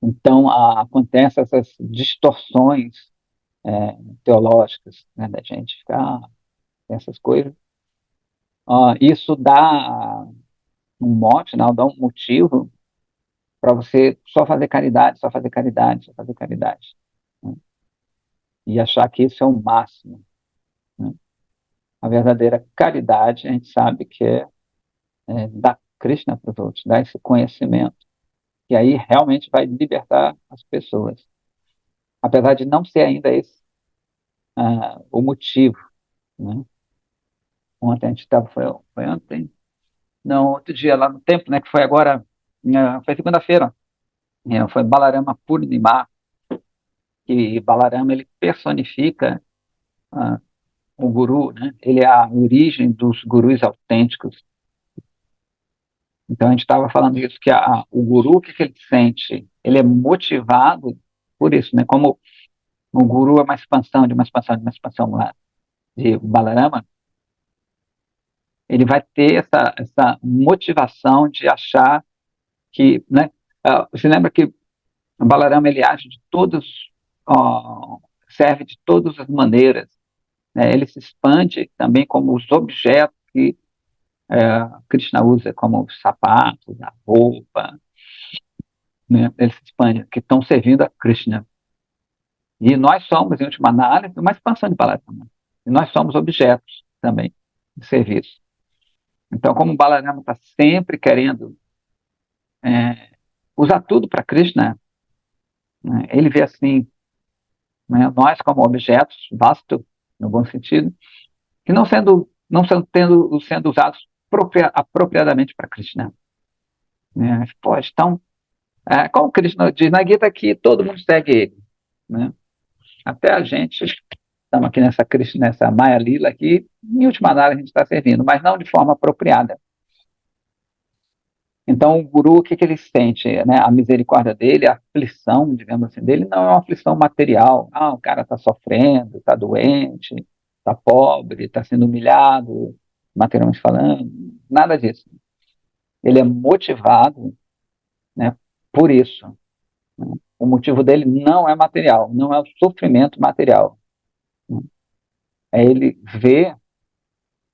Então, acontecem essas distorções teológicas, né? Da gente ficar essas coisas. Isso dá um mote, né? Dá um motivo para você só fazer caridade, só fazer caridade, só fazer caridade. Né? E achar que isso é o máximo. Né? A verdadeira caridade, a gente sabe que é dar Krishna para os outros, dar esse conhecimento. E aí realmente vai libertar as pessoas. Apesar de não ser ainda esse o motivo. Né? Ontem a gente estava, foi ontem? Não, outro dia lá no templo, né, que foi agora, foi segunda-feira, foi Balarama Purnima, que Balarama ele personifica ah, o guru, né? Ele é a origem dos gurus autênticos. Então a gente estava falando isso, que o guru, o que, que ele sente? Ele é motivado por isso, né? Como o guru é uma expansão de uma expansão de uma expansão lá de Balarama, ele vai ter essa motivação de achar que, né? Você lembra que o Balarama ele age de todos, serve de todas as maneiras, né? Ele se expande também como os objetos que Krishna usa como os sapatos, a roupa, né? Ele se expande, que estão servindo a Krishna. E nós somos, em última análise, uma expansão de Balarama. E nós somos objetos também de serviço. Então, como o Balarama está sempre querendo usar tudo para Krishna, né? Ele vê assim, né, nós como objetos, vasto, no bom sentido, que não sendo usados apropriadamente para Krishna. Né? Pô, então, como Krishna diz na Gita, que todo mundo segue ele. Né? Até a gente, estamos aqui nessa Maya Lila aqui, em última análise a gente está servindo, mas não de forma apropriada. Então, o guru, o que, que ele sente? Né? A misericórdia dele, a aflição, digamos assim, dele não é uma aflição material. O cara está sofrendo, está doente, está pobre, está sendo humilhado, materialmente falando, nada disso. Ele é motivado, né, por isso. Né? O motivo dele não é material, não é o sofrimento material. Né? É ele ver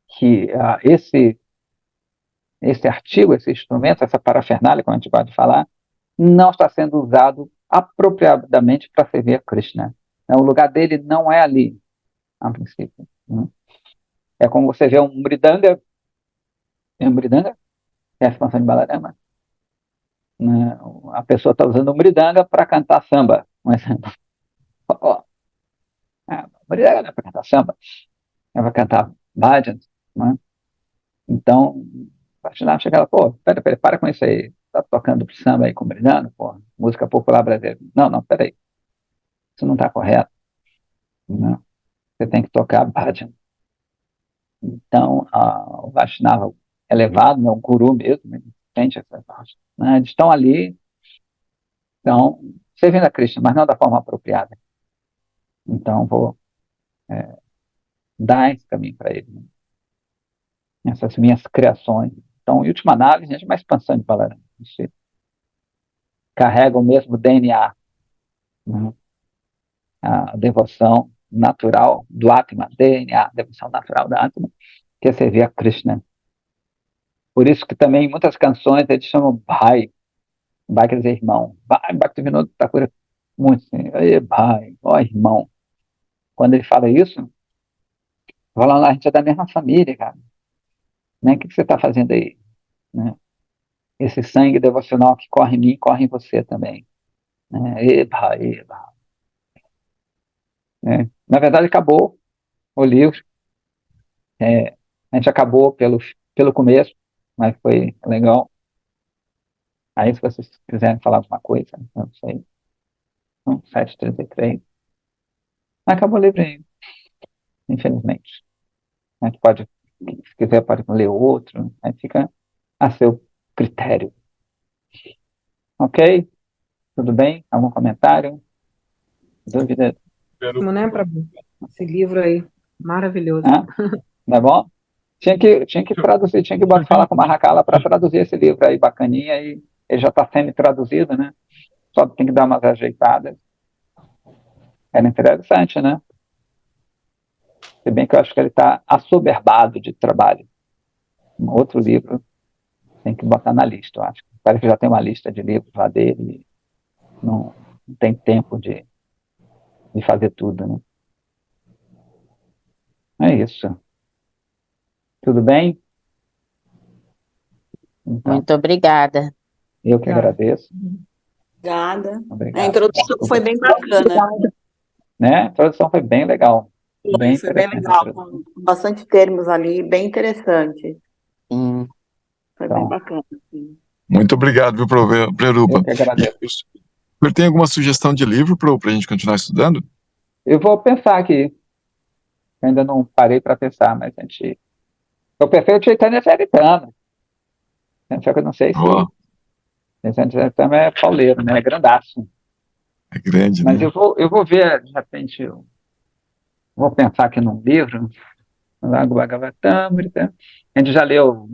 que esse artigo, esse instrumento, essa parafernália, como a gente pode falar, não está sendo usado apropriadamente para servir a Krishna. O lugar dele não é ali, a princípio. Né? É como você vê um mridanga, é a expansão de Balarama, né? A pessoa está usando um mridanga para cantar samba, um exemplo. Oh, mridanga não é para cantar samba, é para cantar bhajans, né? Então, Vatilham chega lá, pô, pera, para com isso aí. Tá tocando samba aí com brilhando, pô, música popular brasileira. Não, peraí. Isso não está correto. né? Você tem que tocar bhajan. Então, o Vaishnava elevado, né, o guru mesmo, ele sente essa parte, né? Eles estão ali, então, servindo a Krishna, mas não da forma apropriada. Então, vou dar esse caminho para ele, né? Essas minhas criações. Então, em última análise, a gente é uma expansão de Balarama. A gente carrega o mesmo DNA, né? A devoção natural do Atma, DNA, a devoção natural do Atma, que é servir a Krishna. Por isso que também em muitas canções eles chamam Bhai. Bhai quer dizer irmão. Bhai, Bhaktivinoda Thakur, muito assim, ei, Bhai, ó irmão. Quando ele fala isso, fala lá, a gente é da mesma família, cara. Né? O que você está fazendo aí? Né? Esse sangue devocional que corre em mim, corre em você também. Né? Eba, eba. Né? Na verdade, acabou o livro. A gente acabou pelo começo, mas foi legal. Aí, se vocês quiserem falar alguma coisa, não sei. 7:33. Acabou o livro aí, infelizmente. A gente pode, se quiser, pode ler outro. Aí fica a seu critério. Ok? Tudo bem? Algum comentário? Dúvida? Né, Prabhu? Esse livro aí, maravilhoso. Ah, tá bom? Tinha que traduzir, tinha que falar com o Marracala para traduzir esse livro aí, bacaninha, e ele já está sendo traduzido, né? Só tem que dar umas ajeitadas. Era interessante, né? Se bem que eu acho que ele está assoberbado de trabalho. Um outro livro tem que botar na lista, eu acho. Parece que já tem uma lista de livros lá dele, e não tem tempo de fazer tudo, né? É isso. Tudo bem? Então, Muito obrigada. eu que Obrigada. agradeço. Obrigada. A Obrigado. introdução foi bem bacana. Né? A introdução foi bem legal. Bem Foi bem interessante a legal, introdução. com bastante termos ali, bem interessante. Sim. Foi bem Então, bacana, sim. Muito obrigado, viu, eu Prerupa. que agradeço. O senhor tem alguma sugestão de livro para a gente continuar estudando? Eu vou pensar aqui. Eu ainda não parei para pensar, mas a gente. Eu prefiro o Chaitanya Charitamrita. Só que eu não sei se Ó, o Chaitanya Charitamrita é pauleiro, né? É grandaço. é grande, Mas né? eu vou ver, de repente, eu vou pensar aqui num livro, lá do Bhagavatamrita. A gente já leu,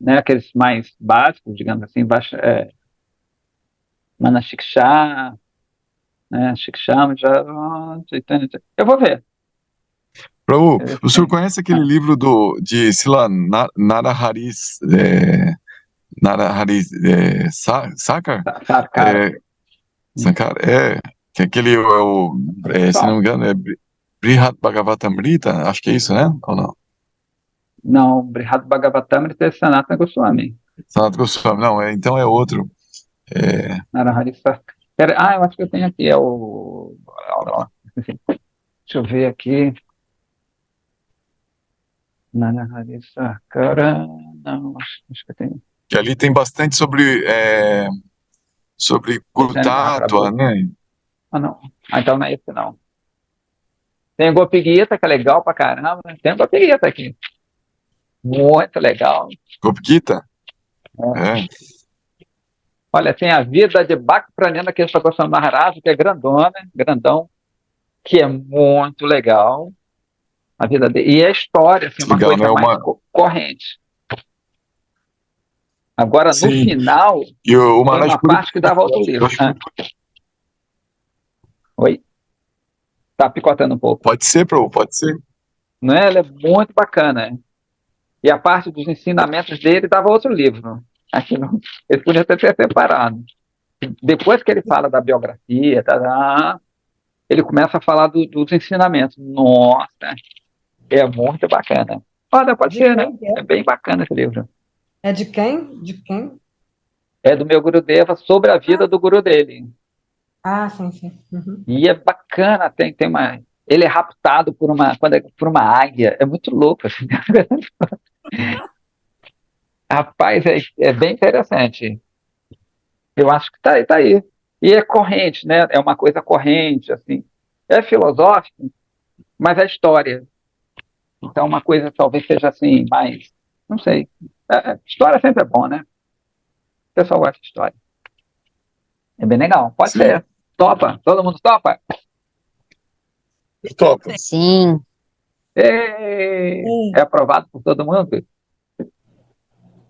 né, aqueles mais básicos, digamos assim, Manassiksha, né, Shikshama, já, Chaitanya. Eu vou ver. Prabhu, o senhor Sim. conhece aquele livro de Sila Narahari Sakar? Sarkara. É, Sankar? Que aquele se não me engano, é Brihat Bhagavatamrita, acho que é isso, né? Ou não? Não, Brihad Bhagavatamrita é Sanatana Goswami. Sanat Goswami, não, então é outro. É, Narahari Sarkara. Eu acho que eu tenho aqui, é o. Enfim, deixa eu ver aqui. Narahari Sarkara. Não, acho que eu tenho. que ali tem bastante sobre Chaitanya Guru-Tattva, Mahaprabhu. né? Ah, não. Então não é esse, não. Tem o Gopi Gita, que é legal pra caramba. Tem o Gopi Gita aqui. Muito legal. Gopgita? É. É, Olha, tem a vida de Bhakti Pranina Kesava Goswami Maharaj, que é grandona, grandão, que é muito legal. A vida dele. E a história, assim, uma legal, né? coisa mais corrente. Agora, no Sim, final, e o tem Maharaj uma parte que dava outro livro. Oi? Tá picotando um pouco. Pode ser, Prabhu, pode ser. Não é? Ela é muito bacana. E a parte dos ensinamentos dele dava outro livro. Aqui não, ele podia até ter separado. Depois que ele fala da biografia, ele começa a falar dos ensinamentos. Nossa, é muito bacana. Olha, pode De ser, né? quem que é? É bem bacana esse livro. É de quem? De quem? É do meu Gurudeva sobre a vida do guru dele. Ah, sim, sim. Uhum. E é bacana, tem uma. Ele é raptado por uma águia. É muito louco, assim. Rapaz, é bem interessante. Eu acho que tá aí. E é corrente, né? É uma coisa corrente, assim. É filosófico, mas é história. Então, uma coisa talvez seja assim, mais, não sei. História sempre é bom, né? O pessoal gosta de história. É bem legal. Pode Sim. ser. Topa. Todo mundo topa? Eu topo. Sim. Ê, é aprovado por todo mundo?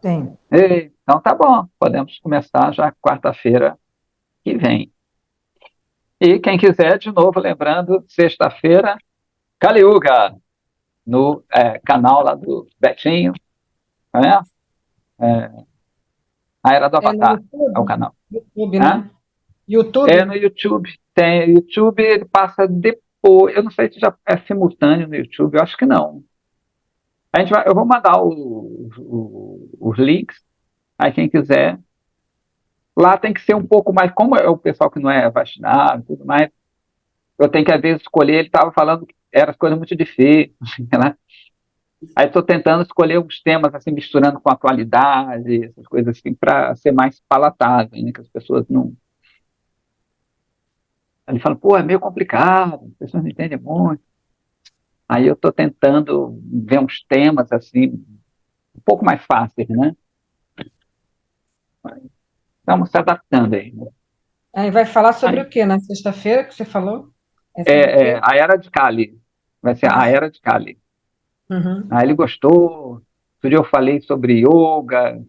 Sim. Ê, então tá bom. Podemos começar já quarta-feira que vem. E quem quiser, de novo, lembrando, sexta-feira, Caliuga, no canal lá do Betinho, né? A Era do É no Avatar, é o YouTube? canal. YouTube, Hã? né? YouTube? É no YouTube. Tem YouTube, ele passa depois. Eu não sei se já é simultâneo no YouTube, eu acho que não. Eu vou mandar os links, aí quem quiser. Lá tem que ser um pouco mais, como é o pessoal que não é vacinado e tudo mais, eu tenho que às vezes escolher, ele estava falando que era coisa muito difícil, né? Aí estou tentando escolher uns temas assim, misturando com atualidade, essas coisas assim, para ser mais palatável, né? Que as pessoas não. Ele fala, pô, é meio complicado, as pessoas não entendem muito. Aí eu estou tentando ver uns temas assim, um pouco mais fáceis, né? Estamos se adaptando aí, né? Aí vai falar sobre Aí, o que na sexta-feira que você falou? É sobre o quê? a Era de Cali. Vai ser a Era de Cali. Uhum. Aí ele gostou. Outro dia eu falei sobre yoga,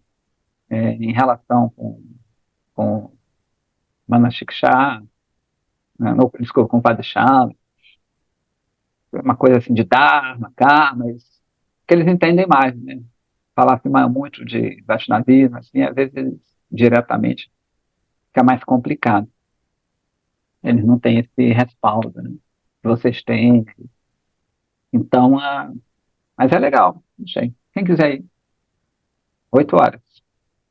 em relação com Manachiksha, né, desculpa, com Padishah, uma coisa assim de Dharma, Karma, que eles entendem mais, né? Falar assim, muito de Vaishnavismo, assim, às vezes diretamente fica mais complicado. Eles não têm esse respaldo, né? Que vocês têm. Então, mas é legal, não sei. Quem quiser ir, 8 horas.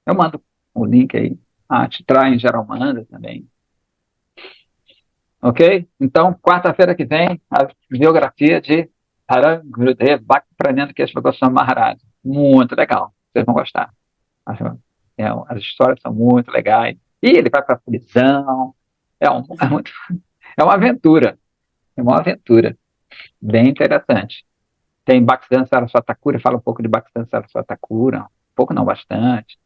Eu mando o link aí. A Titra em geral manda também. Ok? Então, quarta-feira que vem, a biografia de Haran Gurudev Bhakti Prananda Keshava Goswami Maharaj. Muito legal. Vocês vão gostar. As histórias são muito legais. E ele vai para a prisão. É uma aventura. É uma aventura. Bem interessante. Tem Bhaktisiddhanta Saraswati Thakura, fala um pouco de Bhaktisiddhanta Saraswati Thakura. Um pouco não, bastante.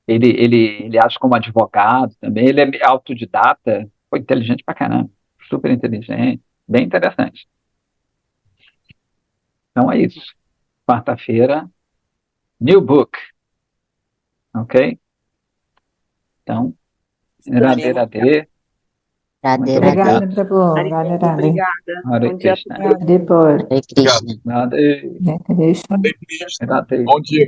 Ele age como advogado também. Ele é autodidata. Foi inteligente pra caramba. Super inteligente. Bem interessante. Então é isso. Quarta-feira, new book. Ok? Então, Radhe Radhe. Radhe, Muito Radhe. Obrigada, obrigado. Prabhu. Radhe, Radhe, Radhe. obrigada. Hare Bom dia a Krishna. todos. Depois. Hare Krishna. Radhe. Deixa. Hare Krishna. Radhe. Bom dia.